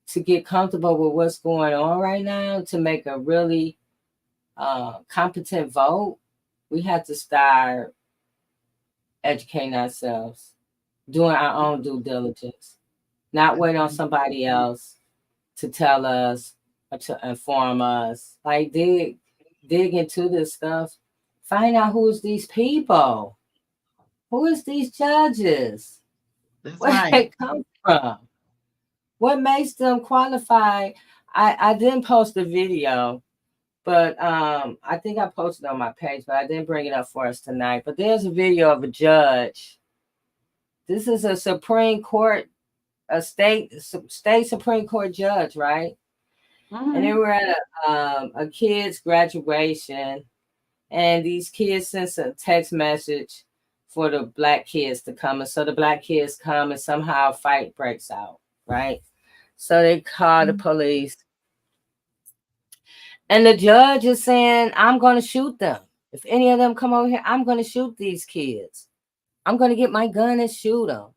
to get comfortable with what's going on right now to make a really competent vote. We have to start educating ourselves, doing our own due diligence, not wait on somebody else to tell us or to inform us. Like dig into this stuff. Find out who's these people. Who is these judges? That's Where right. they come from? What makes them qualified? I didn't post the video, but I think I posted it on my page, but I didn't bring it up for us tonight. But there's a video of a judge. This is a Supreme Court, a state Supreme Court judge, right? Mm-hmm. And they were at a kid's graduation, and these kids sent a text message for the black kids to come. And so the black kids come, and somehow a fight breaks out, right? So they call the police. And the judge is saying, I'm going to shoot them. If any of them come over here, I'm going to shoot these kids. I'm going to get my gun and shoot them.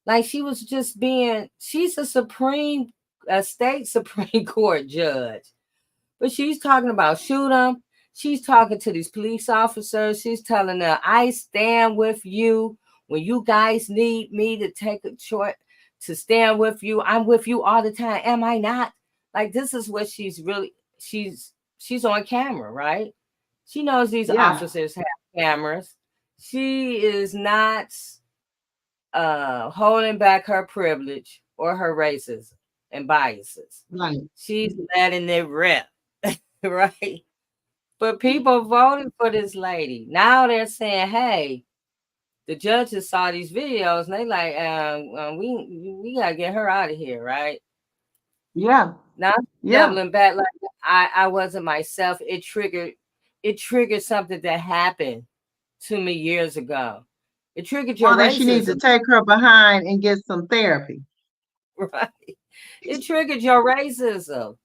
Like she was just she's a state Supreme Court judge. But she's talking about shoot them. She's talking to these police officers. She's telling them, I stand with you when you guys need me to take a short to stand with you. I'm with you all the time. Am I not? Like this is what she's on camera, right? She knows these officers have cameras. She is not holding back her privilege or her racism and biases. Right. She's letting it rip. Right. But people voted for this lady. Now they're saying, hey, the judges saw these videos and they like, we gotta get her out of here, right? Yeah. Now doubling back, like I wasn't myself. It triggered something that happened to me years ago. It triggered your racism. She needs to take her behind and get some therapy. Right. It triggered your racism.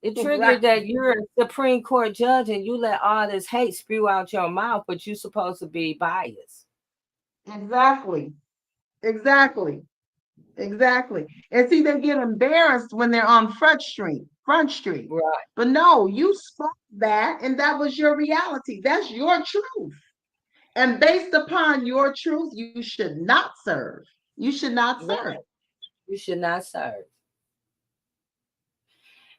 It triggered that you're a Supreme Court judge and you let all this hate spew out your mouth, but you're supposed to be biased. Exactly. And see, they get embarrassed when they're on Front Street. Right. But no, you spoke that, and that was your reality. That's your truth. And based upon your truth, you should not serve. You should not serve. Right. You should not serve.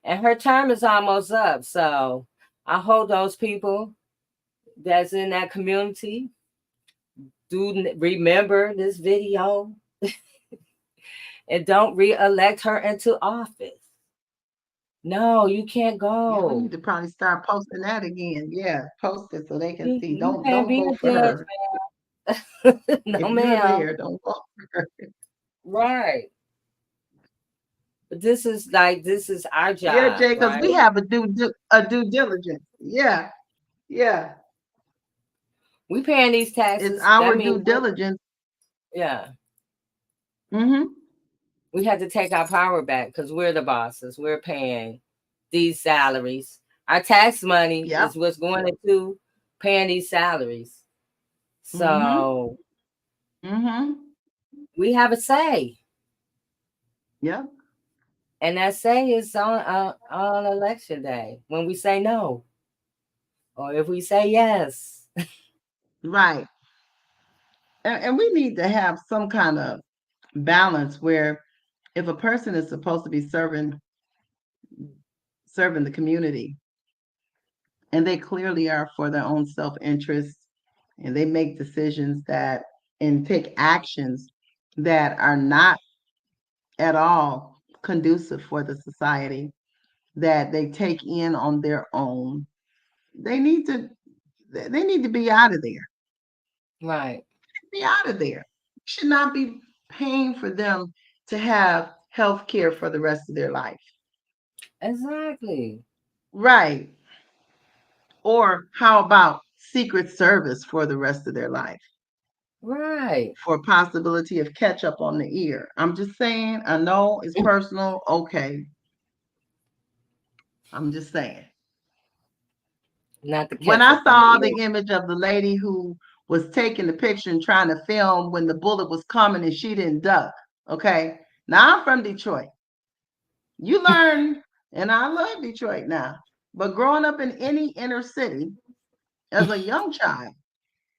And her term is almost up. So I hope those people that's in that community do remember this video and don't re-elect her into office. No, you can't Yeah, we go. need to probably start posting that again. Yeah, post it so they can see. You Don't can't be vote a for judge, her. ma'am. If No, you're ma'am. there, don't vote for her. Right. But this is our Yeah, job, Jay, because right? we have a due diligence. Yeah, yeah. We paying these It's taxes. That our due means, diligence. yeah, Mm-hmm. we had to take our power back because we're the bosses. We're paying these salaries. Our tax money Yep. is what's going into paying these salaries. Mm-hmm. So Mm-hmm. we have a say, Yep. and that say is on election day when we say no, or if we say yes. Right. And we need to have some kind of balance where if a person is supposed to be serving the community and they clearly are for their own self-interest and they make decisions that and take actions that are not at all conducive for the society that they take in on their own, they need to be out of there. Right. Be out of there. You should not be paying for them to have health care for the rest of their life. Exactly. Right. Or how about Secret Service for the rest of their life? Right. For possibility of catch up on the ear. I'm just saying, I know it's personal. Okay. I'm just saying. Not the When I ketchup on the saw ear. the image of the lady who was taking the picture and trying to film when the bullet was coming and she didn't duck. Okay. Now I'm from Detroit. You learn, and I love Detroit now, but growing up in any inner city as a young child,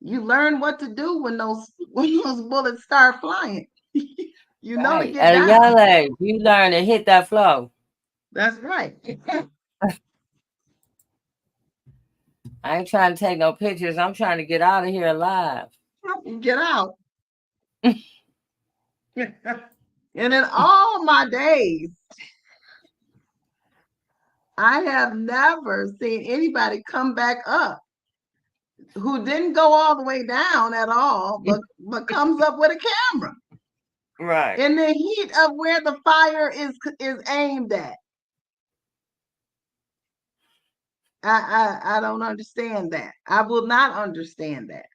you learn what to do when those bullets start flying. You know to Right. get At a down. young age, you learn to hit that flow. That's right. I ain't trying to take no pictures. I'm trying to get out of here alive. Get out. And in all my days, I have never seen anybody come back up who didn't go all the way down at all, but comes up with a camera Right. in the heat of where the fire is aimed at. I don't understand that. I will not understand that.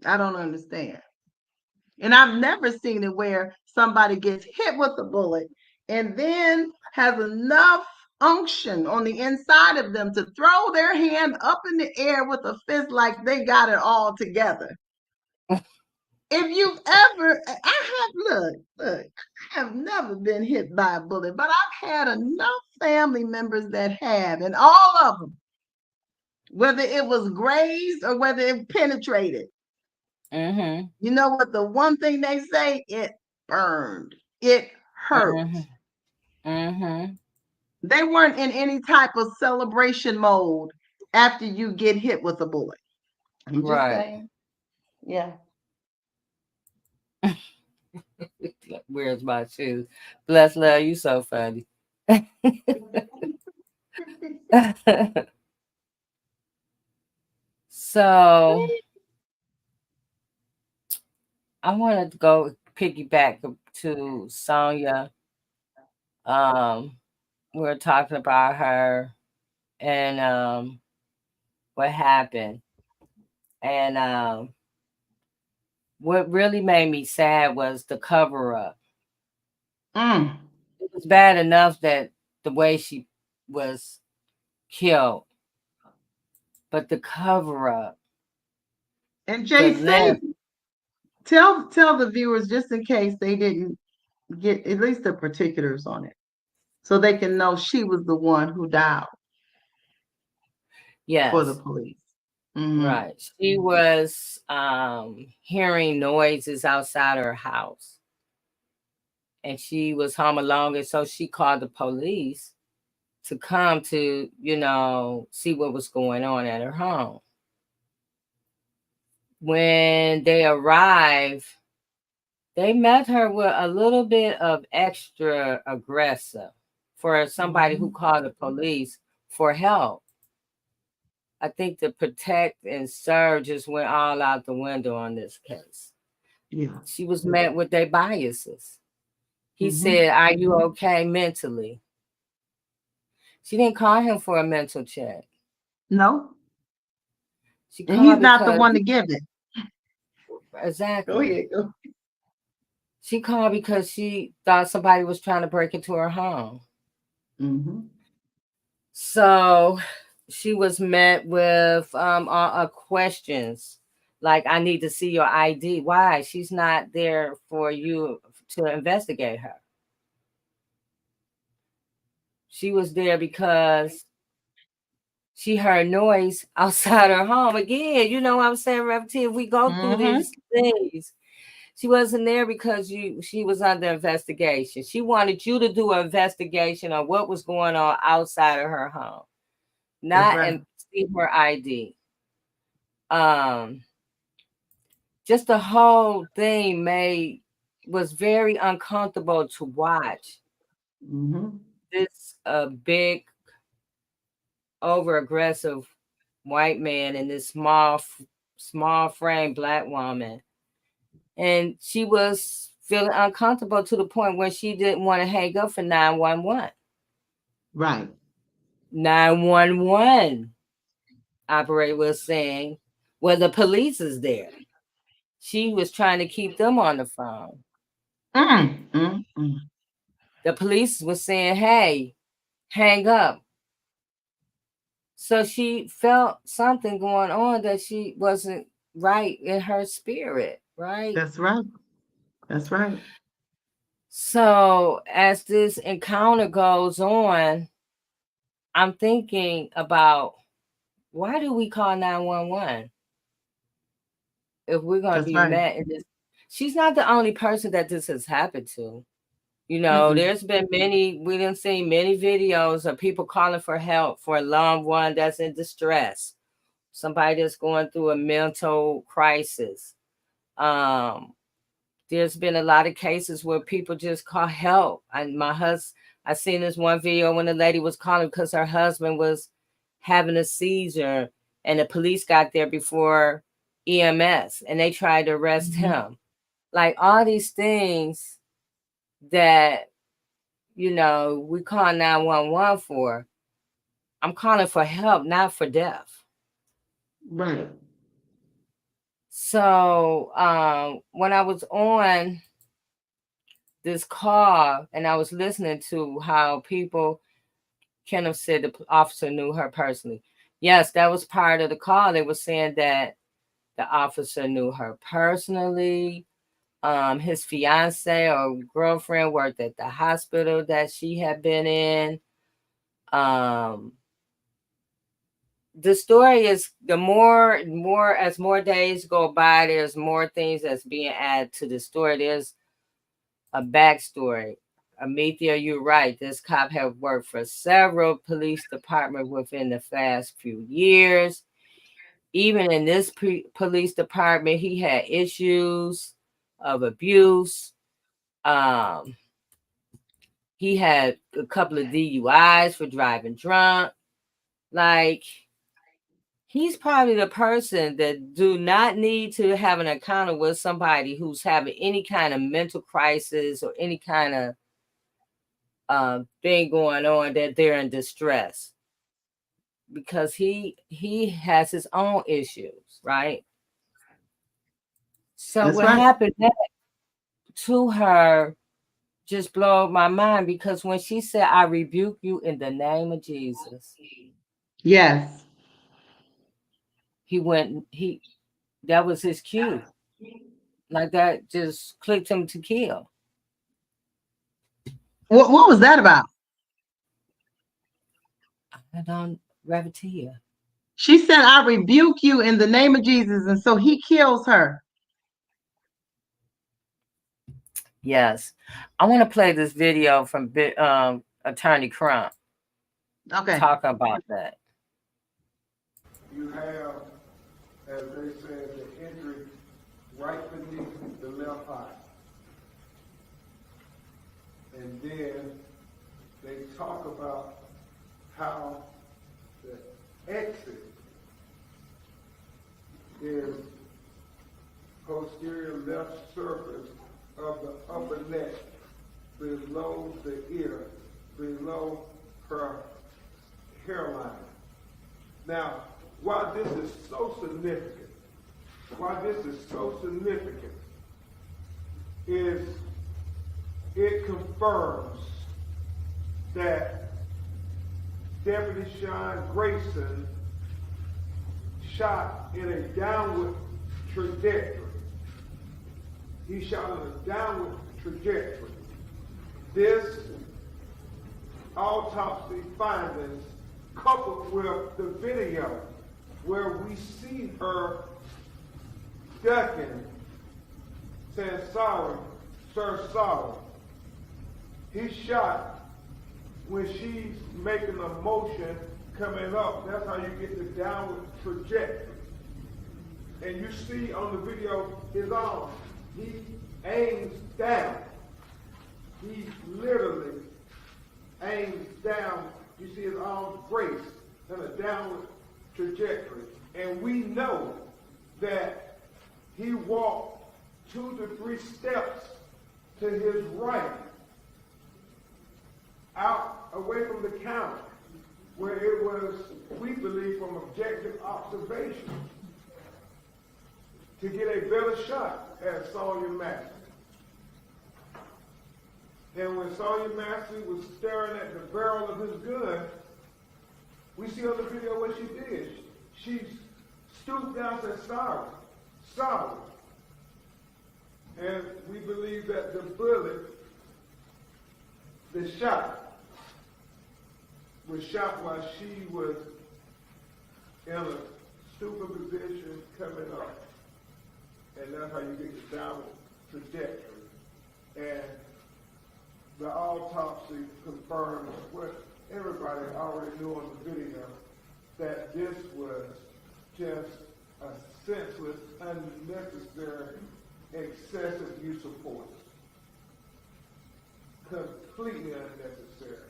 I don't understand. And I've never seen it where somebody gets hit with a bullet and then has enough unction on the inside of them to throw their hand up in the air with a fist like they got it all together. If you've ever, look, I have never been hit by a bullet, but I've had enough family members that have, and all of them, whether it was grazed or whether it penetrated. Mm-hmm. You know what? The one thing they say, it burned. It hurt. Mm-hmm. Mm-hmm. They weren't in any type of celebration mode after you get hit with a bullet. I'm just Right. saying. Yeah. Where's my shoes? Bless love, you so funny. So I wanted to go piggyback to Sonya. We were talking about her and what happened. And what really made me sad was the cover up. Mm. It was bad enough that the way she was killed, but the cover up, And the Jay, length. tell the viewers just in case they didn't get at least the particulars on it, so they can know she was the one who dialed for the Yes, police. Mm-hmm. right. She was hearing noises outside her house, and she was home alone, and so she called the police to come to, see what was going on at her home. When they arrived, they met her with a little bit of extra aggressive. for somebody who called the police for help. I think the protect and serve just went all out the window on this case. Yeah. She was met with their biases. He Mhm. said, "Are you okay mentally?" She didn't call him for a mental check. No. She And he's called not the because one to give it. Go exactly. ahead. Go. She called because she thought somebody was trying to break into her home. Mhm. So she was met with questions like, "I need to see your ID." Why? She's not there for you to investigate her. She was there because she heard noise outside her home. Again, you know what I'm saying, Rev T? If we go through Mhm. these things, she wasn't there because she was under investigation. She wanted you to do an investigation on what was going on outside of her home, That's not right. and see her ID. Um, just the whole thing was very uncomfortable to watch. Mhm. This big, over aggressive white man and this small frame black woman, and she was feeling uncomfortable to the point where she didn't want to hang up for 911. Right. 911 operator was saying, "Well, the police is there." She was trying to keep them on the phone. Mm. The police was saying, "Hey, hang up." So she felt something going on, that she wasn't right in her spirit, right? That's right. That's right. So as this encounter goes on, I'm thinking about, why do we call 911 if we're going to That's be right. met in this? She's not the only person that this has happened to. You know, Mm-mm. there's been we done seen many videos of people calling for help for a loved one that's in distress, somebody that's going through a mental crisis. Um, there's been a lot of cases where people just call help. And I seen this one video when the lady was calling because her husband was having a seizure, and the police got there before EMS, and they tried to arrest him. Like, all these things that, we call 911 for. I'm calling for help, not for death. Right. So when I was on this call and I was listening to how people kind of said the officer knew her personally. Yes, that was part of the call. They were saying that the officer knew her personally. His fiance or girlfriend worked at the hospital that she had been in. The story is, the more as more days go by, there's more things that's being added to the story. There's a backstory. Amethea, you're right. This cop have worked for several police departments within the past few years. Even in this police department, he had issues of abuse. Um, he had a couple of DUIs for driving drunk. Like, he's probably the person that do not need to have an encounter with somebody who's having any kind of mental crisis or any kind of thing going on, that they're in distress, because he has his own issues, right? So That's what right. happened to her just blew my mind, because when she said, "I rebuke you in the name of Jesus," Yes. he that was his cue. Like, that just clicked him to kill. What was that about? I don't Revetia. She said, "I rebuke you in the name of Jesus," and so he kills her. Yes. I want to play this video from Attorney Crump Okay. talking about that. You have, as they said, the injury right beneath the left eye. And then they talk about how the exit is posterior left surface of the upper neck, below the ear, below her hairline. Now, why this is so significant, is it confirms that Deputy Sean Grayson shot in a downward trajectory. He shot in a downward trajectory. This autopsy findings, coupled with the video where we see her ducking, saying, "Sorry, sir, sorry." He shot when she's making a motion coming up. That's how you get the downward trajectory. And you see on the video his arm. He aims down. He literally aims down. You see his arms braced in a downward trajectory. And we know that he walked 2 to 3 steps to his right, out away from the counter, where it was, we believe, from objective observation, to get a better shot at Sonya Massey. And when Sonya Massey was staring at the barrel of his gun, we see on the video what she did. She stooped down and said, "Sorry, sorry." And we believe that the bullet, the shot, was shot while she was in a stupid position coming up. And that's how you get the downward trajectory. And the autopsy confirms what everybody already knew on the video, that this was just a senseless, unnecessary, excessive use of force. Completely unnecessary.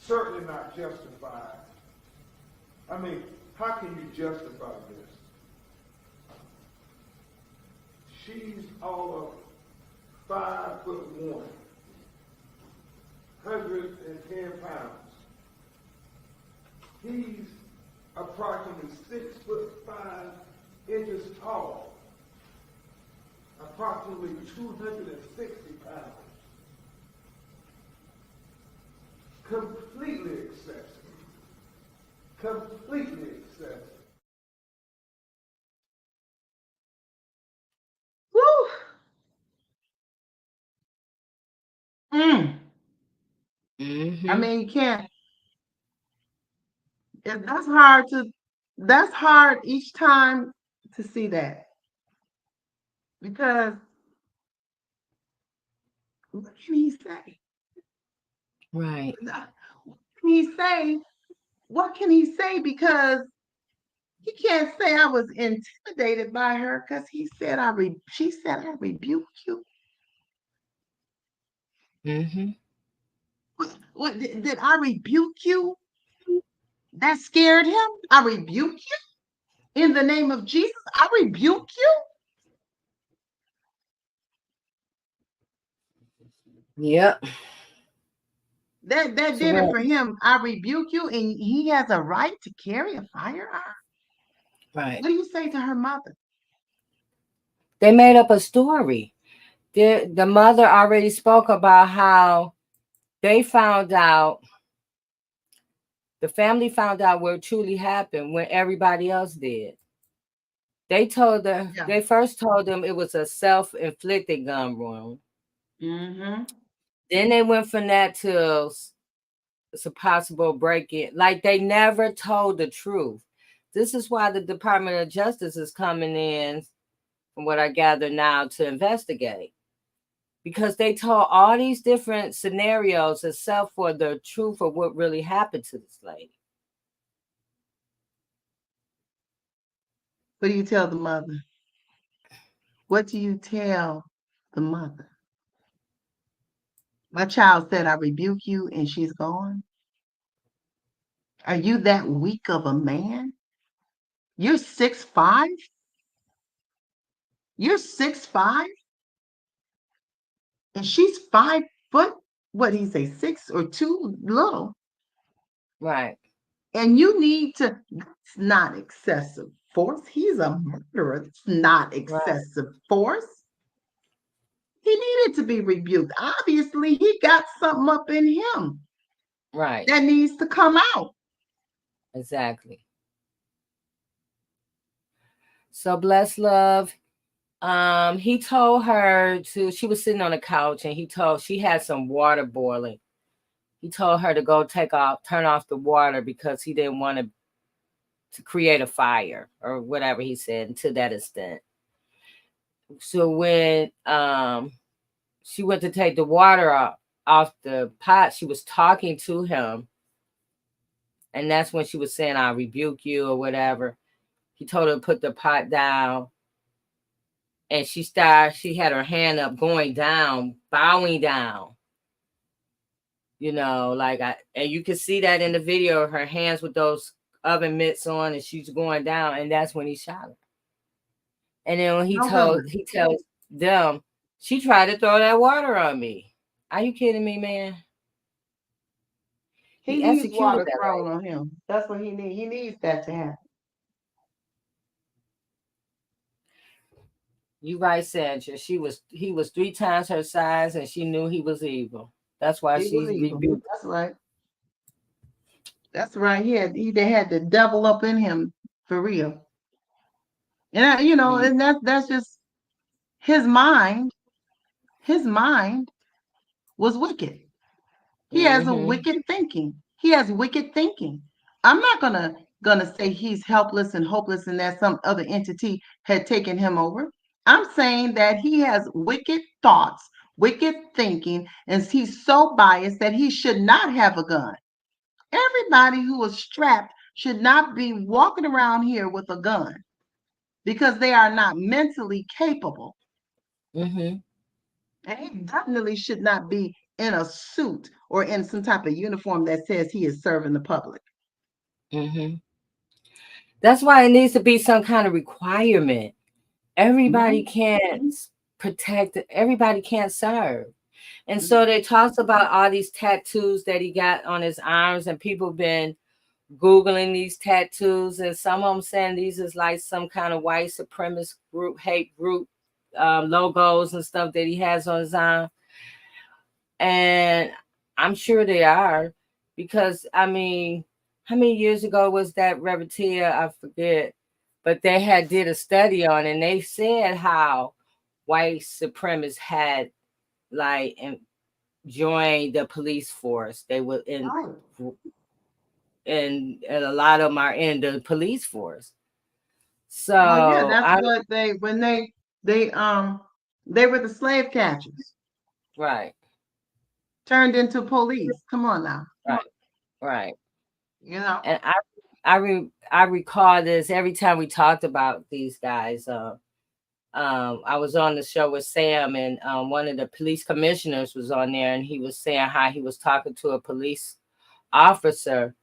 Certainly not justified. I mean, how can you justify this? She's all of 5'1", 110 pounds. He's approximately 6'5" tall, approximately 260 pounds. Completely excessive. Completely excessive. Woo! I mean, you can't. That's hard each time to see that. Because what can he say? Right. What can he say? Because he can't say I was intimidated by her, because she said I rebuke you. What did I rebuke you? That scared him? I rebuke you in the name of Jesus. I rebuke you. Yep. That did it for him. I rebuke you, and he has a right to carry a firearm. Right. What do you say to her mother? They made up a story. The mother already spoke about how they found out, the family found out what truly happened when everybody else did. They told them, they first told them it was a self-inflicted gun wound. Mm-hmm. Then they went from that to it's a possible break-in. Like, they never told the truth. This is why the Department of Justice is coming in, from what I gather now, to investigate. Because they told all these different scenarios except for the truth of what really happened to this lady. What do you tell the mother? What do you tell the mother? My child said, I rebuke you, and she's gone. Are you that weak of a man? You're 6'5"? You're 6'5"? And she's 5 foot, what did he say, 6 or 2, little. Right. And you need to, that's not excessive force. He's a murderer. It's not excessive force. He needed to be rebuked. Obviously, he got something up in him Right. that needs to come out. Exactly. So bless love. He told her she was sitting on the couch, and she had some water boiling. He told her to go turn off the water because he didn't want to create a fire or whatever he said, to that extent. So when she went to take the water off the pot, she was talking to him. And that's when she was saying, I rebuke you or whatever. He told her to put the pot down. And she had her hand up, going down, bowing down. You know, and you can see that in the video, her hands with those oven mitts on, and she's going down. And that's when he shot her. And then when he tells them, she tried to throw that water on me. Are you kidding me, man? He needs water thrown on him. That's what he needs. He needs that to happen. You right, Sandra. He was 3 times her size, and she knew he was evil. That's why she's rebuked. That's right. That's right. He had the devil up in him for real. And and that's just his mind. His mind was wicked. He has a wicked thinking. He has wicked thinking. I'm not gonna say he's helpless and hopeless and that some other entity had taken him over. I'm saying that he has wicked thoughts, wicked thinking, and he's so biased that he should not have a gun. Everybody who is strapped should not be walking around here with a gun because they are not mentally capable. And he definitely should not be in a suit or in some type of uniform that says he is serving the public. That's why it needs to be some kind of requirement. Everybody can't protect, everybody can't serve. And so they talked about all these tattoos that he got on his arms, and people been Googling these tattoos, and some of them saying these is like some kind of white supremacist group, hate group logos and stuff that he has on his arm. And I'm sure they are, because I mean, how many years ago was that, Revertia? I forget. But they did a study on it, and they said how white supremacists had joined the police force. They were and a lot of them are in the police force. So that's what when they were the slave catchers. Right. Turned into police. Come on now. Right. And I recall this every time we talked about these guys. I was on the show with Sam, and one of the police commissioners was on there, and he was saying how he was talking to a police officer,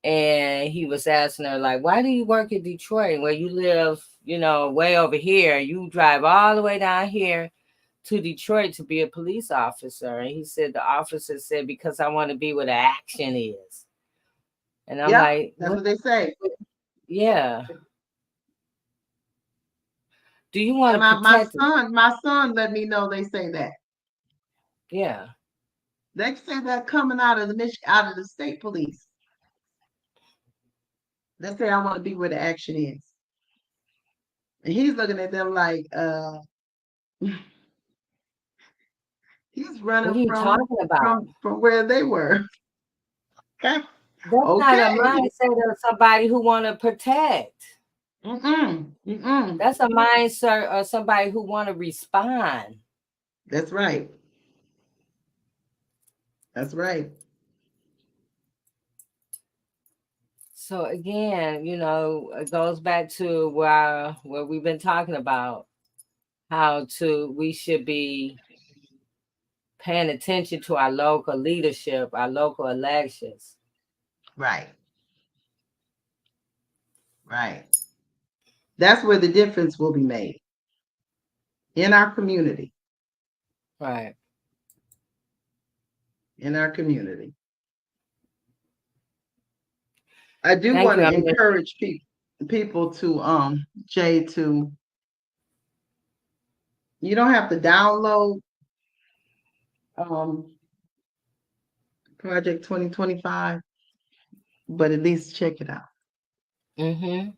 and he was asking her, like, why do you work in Detroit where you live, way over here? You drive all the way down here to Detroit to be a police officer. And he said, the officer said, because I want to be where the action is. And I'm like, that's what they say. Yeah. Do you want to protect my son let me know they say that. Yeah. They say that coming out of the state police. They say I want to be where the action is. And he's looking at them like he's running from where they were. Okay. That's not a mindset of somebody who want to protect. That's a mindset of somebody who want to respond. That's right. That's right. So again, it goes back to where we've been talking about how we should be paying attention to our local leadership, our local elections. Right. Right. That's where the difference will be made in our community. Right. In our community. I do Thank want you. to encourage people to Jay, to, you don't have to download Project 2025, but at least check it out. Mm-hmm.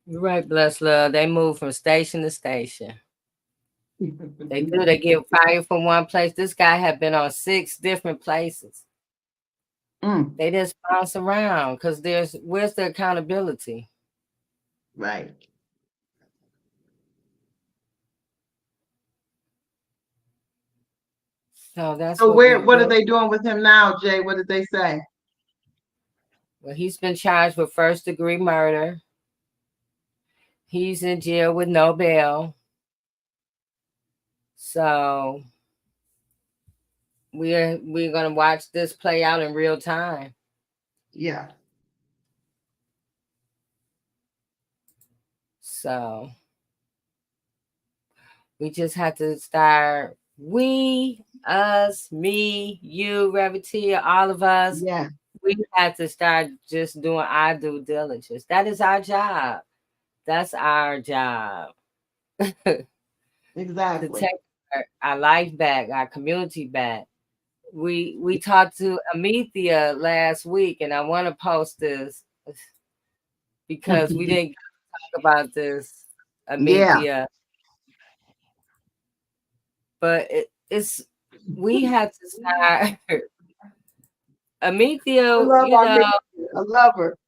You're right, bless love. They move from station to station. They do. They get fired from one place. This guy had been on 6 different places. They just bounce around because where's the accountability? Right. So that's So what what are they doing with him now, Jay? What did they say? Well, he's been charged with 1st-degree murder. He's in jail with no bail. So we're gonna watch this play out in real time. Yeah. So we just have to start. We, us, me, you, Revertia, all of us. Yeah. We have to start just doing our due diligence. That is our job. That's our job. Exactly. To take our life back, our community back. We talked to Amethea last week, and I want to post this because we didn't talk about this, Amethea. Yeah. But we have to start. Amethea, I love her.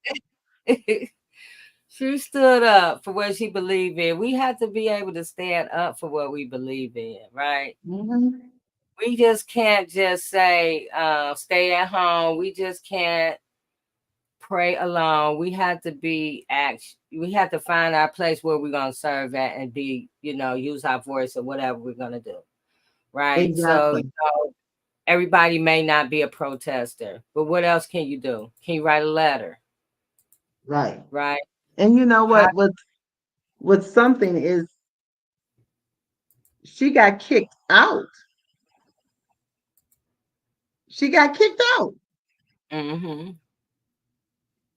She stood up for what she believed in. We have to be able to stand up for what we believe in, right? Mm-hmm. We just can't just say, stay at home. We just can't pray alone. We have to be we have to find our place where we're going to serve at and be, use our voice or whatever we're going to do. Right. Exactly. So, everybody may not be a protester, but what else can you do? Can you write a letter? Right. Right. And you know what's something is she got kicked out. She got kicked out. Mm-hmm.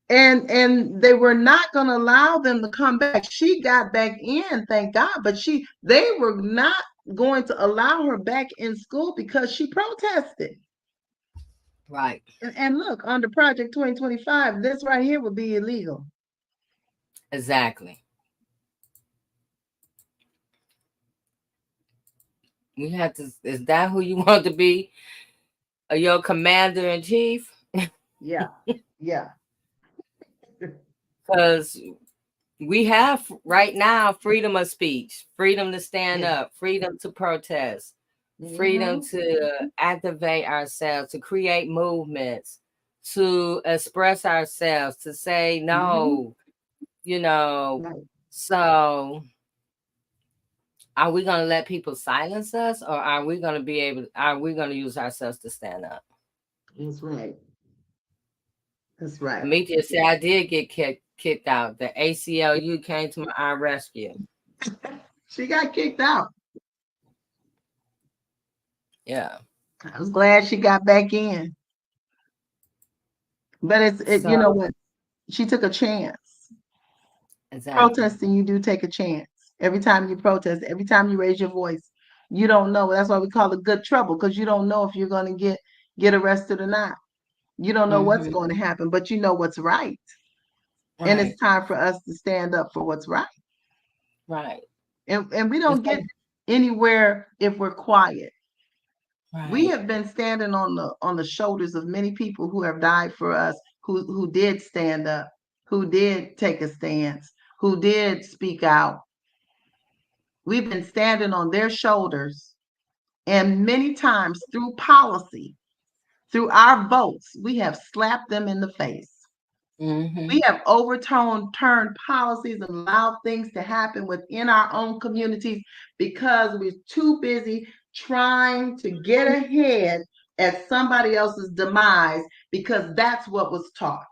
And they were not going to allow them to come back. She got back in, thank God, but they were not going to allow her back in school because she protested. Right. And look, under Project 2025, this right here would be illegal. Exactly. We have to. Is that who you want to be? Your commander in chief? Yeah. Yeah. Because we have right now freedom of speech, freedom to stand up, freedom to protest, freedom to activate ourselves, to create movements, to express ourselves, to say no, Right. So are we going to let people silence us, or are we going to use ourselves to stand up? That's right. That's right. Amethea said I did get kicked out. The ACLU came to our rescue. She got kicked out. Yeah. I was glad she got back in. But you know what? She took a chance. Exactly. Protesting, you do take a chance. Every time you protest, every time you raise your voice, you don't know. That's why we call it good trouble, because you don't know if you're going to get arrested or not. You don't know what's going to happen, but you know what's right. And it's time for us to stand up for what's right. Right. And we don't get anywhere if we're quiet. Right. We have been standing on the shoulders of many people who have died for us, who did stand up, who did take a stance, who did speak out. We've been standing on their shoulders, and many times through policy, through our votes, we have slapped them in the face. We have overturned policies and allowed things to happen within our own communities because we're too busy trying to get ahead at somebody else's demise because that's what was taught.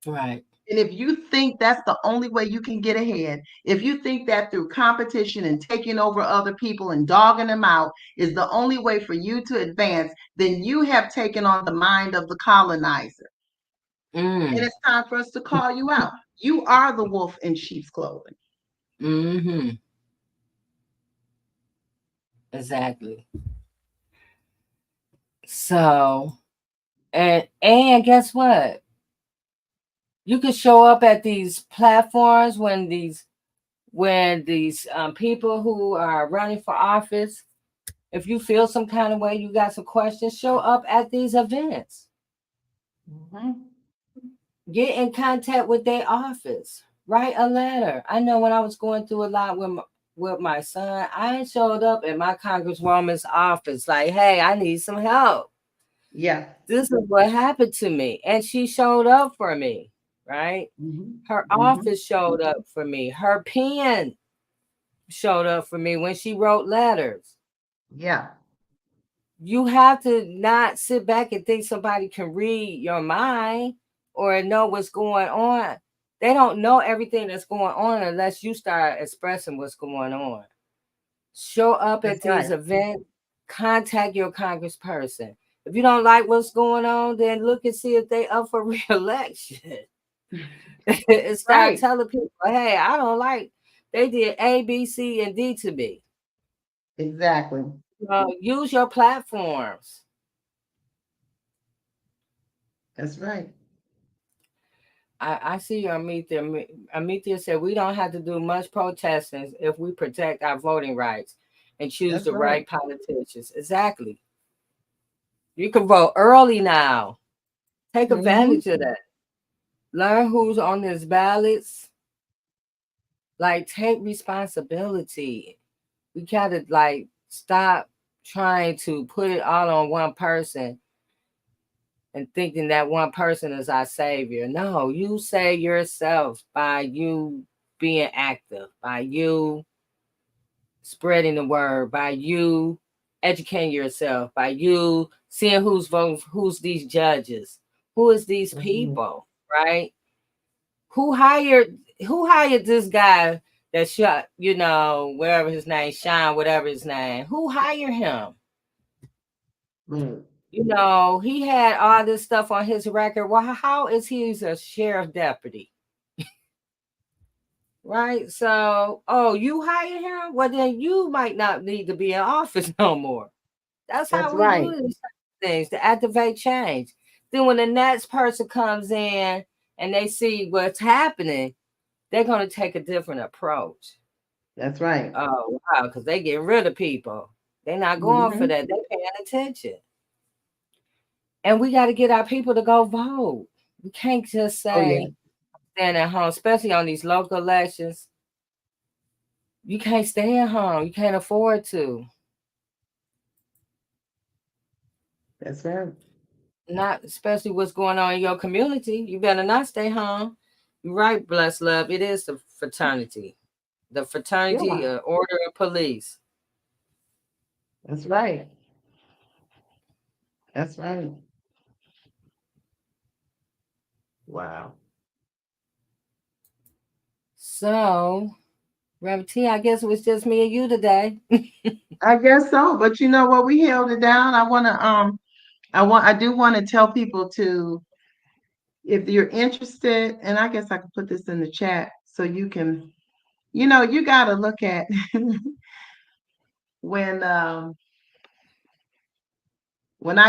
Right. And if you think that's the only way you can get ahead, if you think that through competition and taking over other people and dogging them out is the only way for you to advance, then you have taken on the mind of the colonizer. And it's time for us to call you out. You are the wolf in sheep's clothing. Exactly. So, and guess what? You can show up at these platforms when these people who are running for office, if you feel some kind of way, you got some questions, show up at these events. Get in contact with their office. Write a letter. I know when I was going through a lot with my son, I showed up at my congresswoman's office like, hey, I need some help. Yeah. This is what happened to me. And she showed up for me, right? Her office showed up for me. Her pen showed up for me when she wrote letters. Yeah. You have to not sit back and think somebody can read your mind or know what's going on. They don't know everything that's going on unless you start expressing what's going on. Show up at these events, contact your congressperson. If you don't like what's going on, then look and see if they up for re-election. And start telling people, hey, I don't like, they did A, B, C, and D to me. Exactly. Use your platforms. That's right. I see Amithia. Amithia said we don't have to do much protesting if we protect our voting rights and choose the right politicians. Exactly. You can vote early now. Take advantage of that. Learn who's on these ballots. Like, take responsibility. We gotta stop trying to put it all on one person and thinking that one person is our savior. No, you save yourself by you being active, by you spreading the word, by you educating yourself, by you seeing who's voting, who's these judges, who is these people, right? Who hired this guy that shot, wherever his name, Sean, whatever his name, who hired him? He had all this stuff on his record. Well, how is he a sheriff deputy? Right? So, you hire him? Well, then you might not need to be in office no more. That's how we do these things to activate change. Then when the next person comes in and they see what's happening, they're going to take a different approach. That's right. Oh, wow, because they get rid of people. They're not going for that. They're paying attention. And we got to get our people to go vote. We can't just say, stand at home, especially on these local elections. You can't stay at home. You can't afford to. That's right. Not especially what's going on in your community. You better not stay home. You're right, bless love. It is the fraternity. The fraternity order of police. That's right. That's right. Wow. So, Rev T, I guess it was just me and you today. I guess so, but you know what? We held it down. I do want to tell people to, if you're interested, and I guess I could put this in the chat so you can, you got to look at when I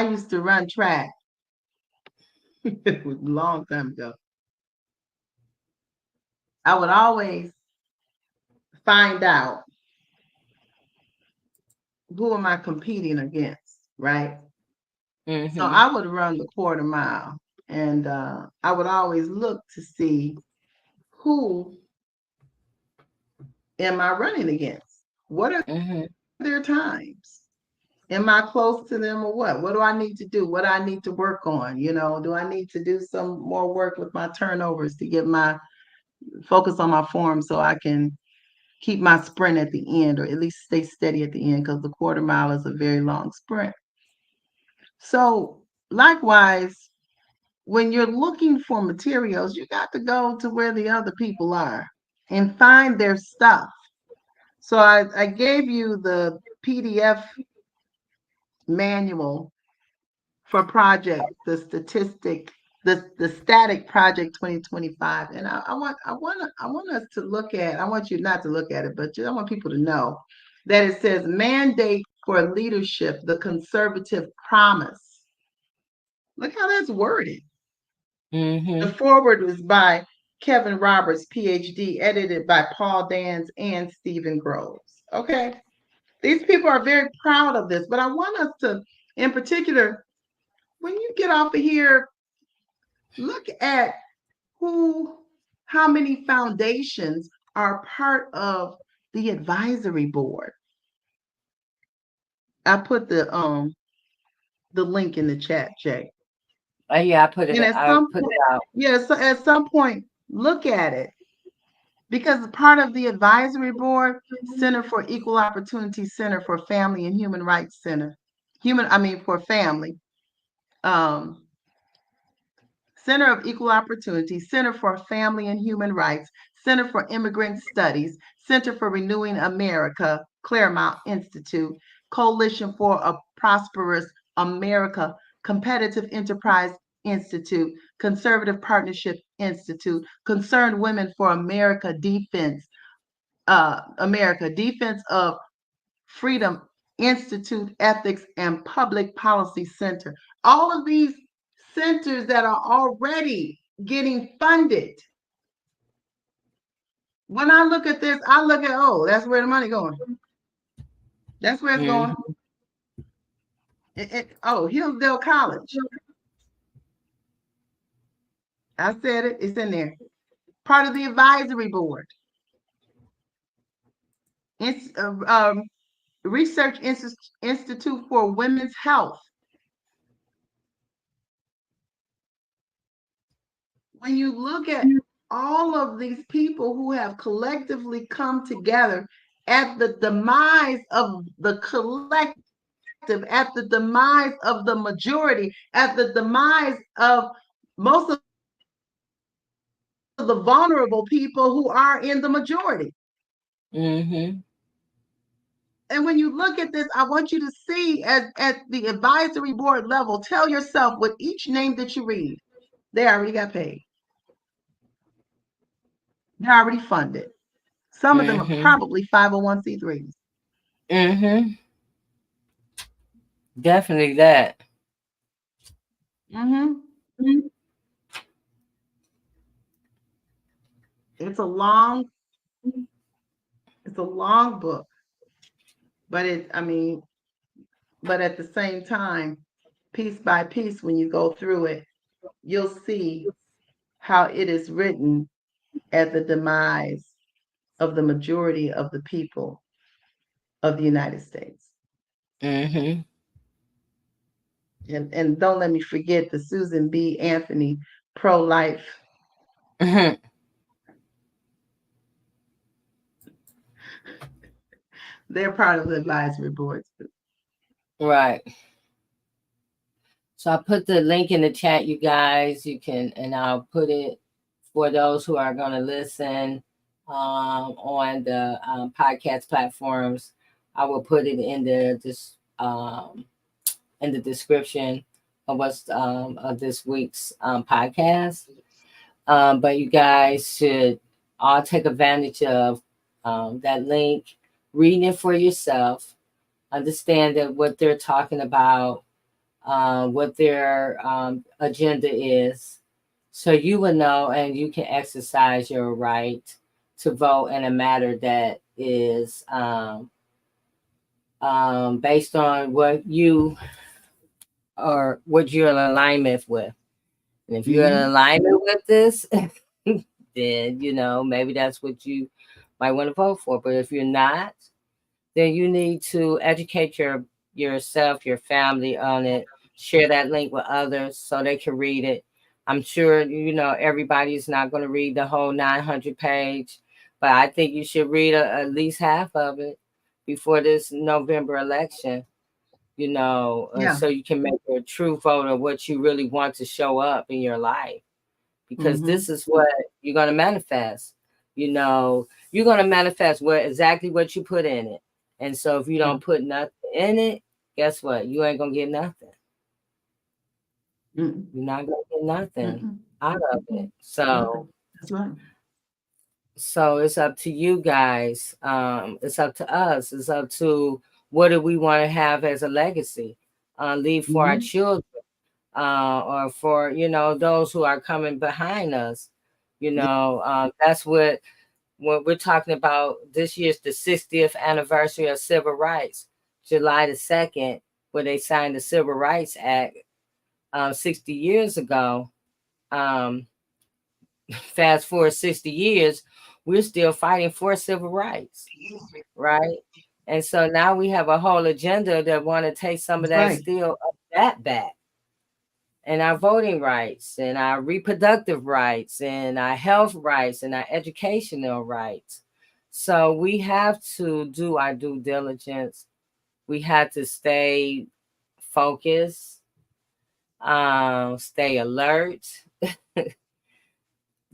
used to run track. It was a long time ago. I would always find out who am I competing against, right? So I would run the quarter mile, and I would always look to see who am I running against? What are their times? Am I close to them or what? What do I need to do? What do I need to work on? Do I need to do some more work with my turnovers to get my focus on my form so I can keep my sprint at the end, or at least stay steady at the end, because the quarter mile is a very long sprint. So likewise, when you're looking for materials, you got to go to where the other people are and find their stuff. So I gave you the PDF manual for project, the static project 2025. And I want us to look at, I want you not to look at it, but I want people to know that it says mandate for leadership, the conservative promise. Look how that's worded. The foreword was by Kevin Roberts, PhD, edited by Paul Dans and Stephen Groves. Okay. These people are very proud of this, but I want us to, in particular, when you get off of here, look at how many foundations are part of the advisory board. I put the link in the chat, Jay. Yeah, I put it out. Yeah, so at some point, look at it. Because part of the advisory board, Center for Equal Opportunity, Center for Family and Human Rights Center, for family, Center of Equal Opportunity, Center for Family and Human Rights, Center for Immigrant Studies, Center for Renewing America, Claremont Institute, Coalition for a Prosperous America, Competitive Enterprise Institute, Conservative Partnership Institute, Concerned Women for America, Defense of Freedom Institute, Ethics and Public Policy Center. All of these centers that are already getting funded. When I look at this, I look at, that's where the money going. That's where it's going. Hillsdale College. I said it. It's in there. Part of the advisory board. Research Institute for Women's Health. When you look at all of these people who have collectively come together at the demise of the collective, at the demise of the majority, at the demise of most of the vulnerable people who are in the majority. And when you look at this, I want you to see at the advisory board level, tell yourself with each name that you read, they already got paid. They're already funded. Some of them are probably 501c3s. Definitely that. It's a long book, but but at the same time, piece by piece, when you go through it, you'll see how it is written at the demise of the majority of the people of the United States. And don't let me forget the Susan B. Anthony pro-life. They're part of the advisory board too. Right. So I put the link in the chat, you guys. You can, and I'll put it for those who are going to listen on the podcast platforms. I will put it in the description of what's of this week's podcast. But you guys should all take advantage of that link, reading it for yourself, understand that what they're talking about, what their agenda is, so you will know and you can exercise your right to vote in a matter that is based on what you're in alignment with. And if you're in alignment with this, then maybe that's what you might want to vote for. But if you're not, then you need to educate yourself, your family on it. Share that link with others so they can read it. I'm sure, everybody's not going to read the whole 900 page, but I think you should read at least half of it before this November election, Yeah. so you can make a true vote of what you really want to show up in your life, because Mm-hmm. this is what you're going to manifest. You're going to manifest exactly what you put in it. And so if you Yeah. don't put nothing in it, guess what? You ain't going to get nothing. Mm-mm. You're not going to get nothing Mm-mm. out of it. Nothing. So That's right. it's up to you guys. It's up to us. It's up to what do we want to have as a legacy, leave for our Mm-hmm. children, or for those who are coming behind us. That's what when we're talking about. This year's the 60th anniversary of civil rights, July the 2nd, where they signed the Civil Rights Act 60 years ago. Um, Fast forward 60 years, we're still fighting for civil rights, right? And so now we have a whole agenda that want to take some of That's that right. still of that back, and our voting rights and our reproductive rights and our health rights and our educational rights. So we have to do our due diligence. We have to stay focused, stay alert.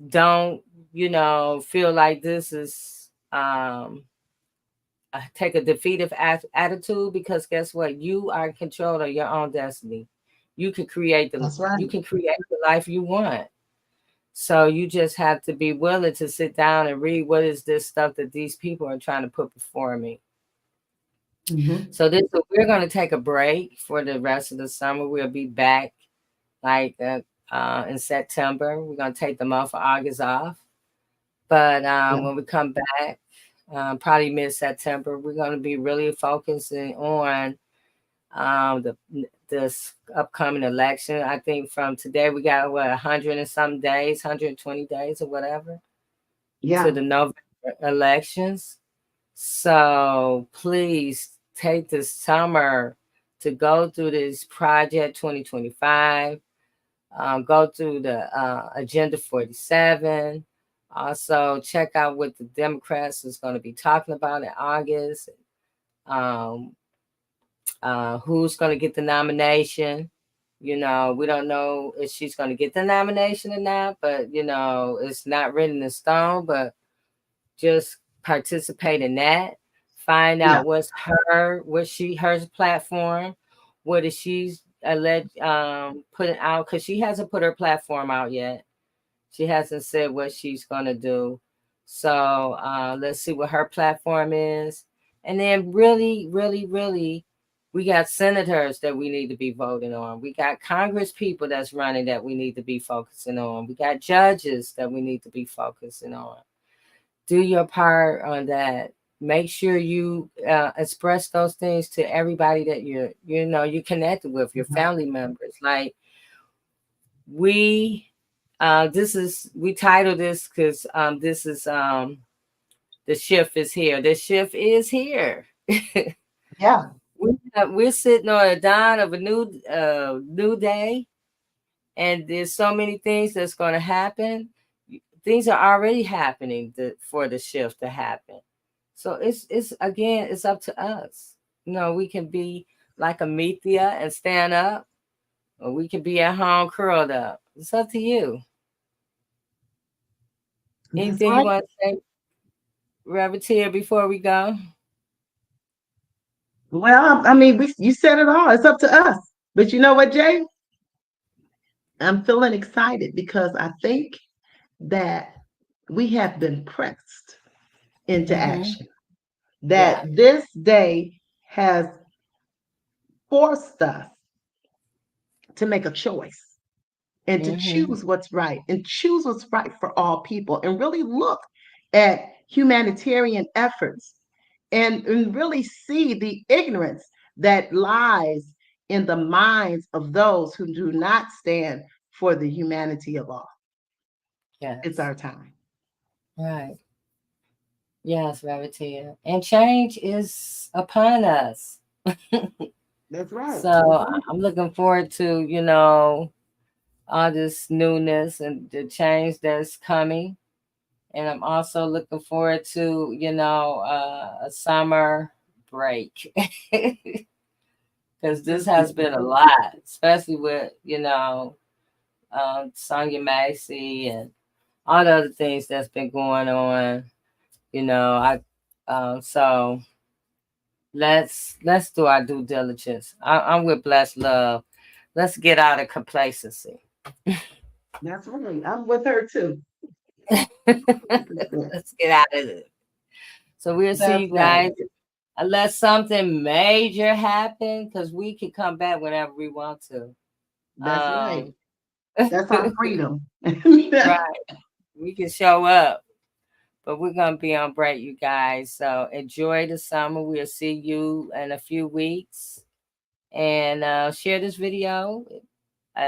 Don't, feel like this is take a defeative attitude, because guess what? You are in control of your own destiny. You can create That's right. the life you want. So you just have to be willing to sit down and read what is this stuff that these people are trying to put before me. Mm-hmm. So we're going to take a break for the rest of the summer. We'll be back like in September. We're going to take the month of August off. But Yeah. when we come back, probably mid-September, we're going to be really focusing on this upcoming election. I think from today we got 100 and some days, 120 days or whatever, to Yeah. the November elections. So please take this summer to go through this Project 2025. Go through the Agenda 47. Also, check out what the Democrats is going to be talking about in August. Um, who's going to get the nomination? We don't know if she's going to get the nomination or not, but it's not written in stone. But just participate in that. Find Yeah. out her platform. What is she's putting out, because she hasn't put her platform out yet. She hasn't said what she's gonna do. So let's see what her platform is. And then really, really, really, we got senators that we need to be voting on. We got Congress people that's running that we need to be focusing on. We got judges that we need to be focusing on. Do your part on that. Make sure you express those things to everybody that you're connected with, your family members. Like we titled this because this is the shift is here. The shift is here. Yeah. We're sitting on the dawn of a new day, and there's so many things that's going to happen. Things are already happening for the shift to happen. So it's up to us. We can be like Amethea and stand up, or we can be at home curled up. It's up to you. That's Anything you right. want to say, Reverend, before we go? Well, I mean, you said it all. It's up to us. But you know what, Jay? I'm feeling excited because I think that we have been pressed into Mm-hmm. action. That Yeah. this day has forced us to make a choice and to Mm-hmm. choose what's right and choose what's right for all people and really look at humanitarian efforts and really see the ignorance that lies in the minds of those who do not stand for the humanity of all. It's Yes. our time. Right. Yes, Reverend. And change is upon us. That's right. So I'm looking forward to, all this newness and the change that's coming. And I'm also looking forward to, a summer break. Because this has been a lot, especially with, Sonya Massey and all the other things that's been going on. So let's do our due diligence. I'm with Blessed Love. Let's get out of complacency. That's right. I'm with her too. Let's get out of it. So we'll see That's you right. guys. Unless something major happen, because we can come back whenever we want to. That's right. Um, That's our freedom. right. We can show up, but we're gonna be on break, you guys. So enjoy the summer. We'll see you in a few weeks, and share this video.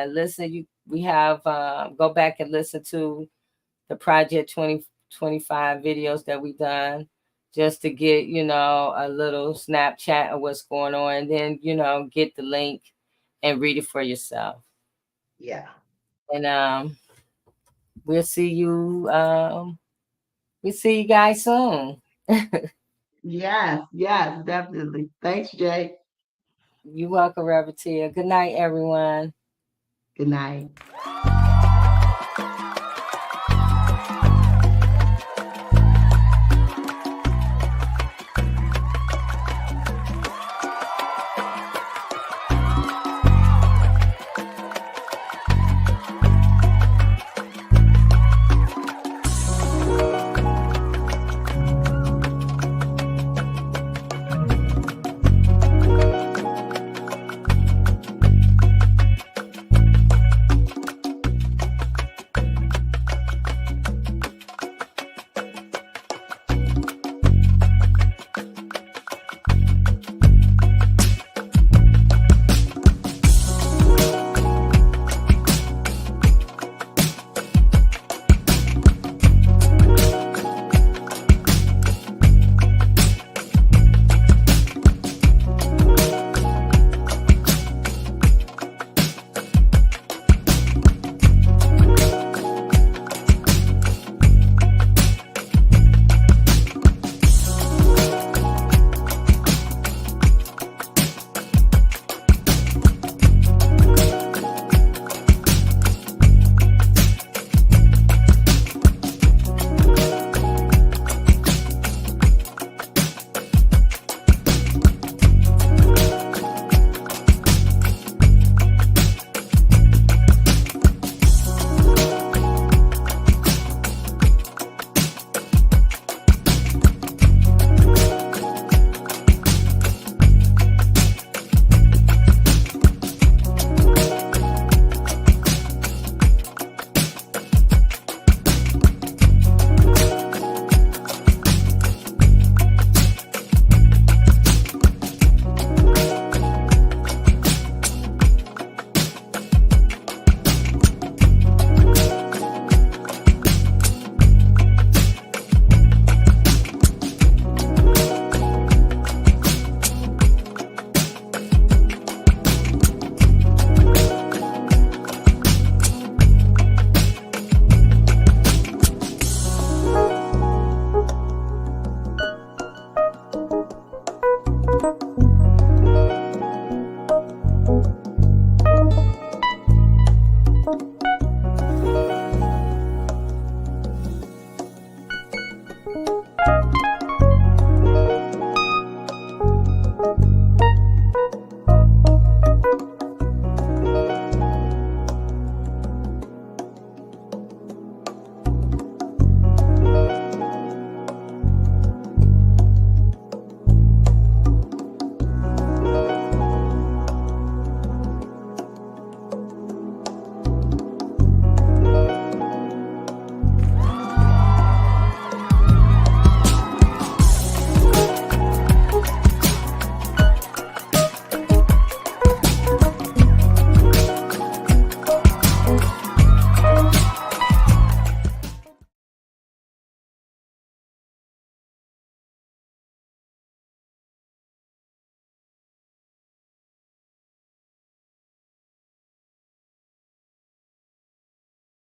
Listen, we have go back and listen to the Project 2025 videos that we done, just to get a little Snapchat of what's going on, and then get the link and read it for yourself. Yeah. And we'll see you. We'll see you guys soon. Yes, yes, definitely. Thanks, Jay. You're welcome, Reverend Tia. Good night, everyone. Good night.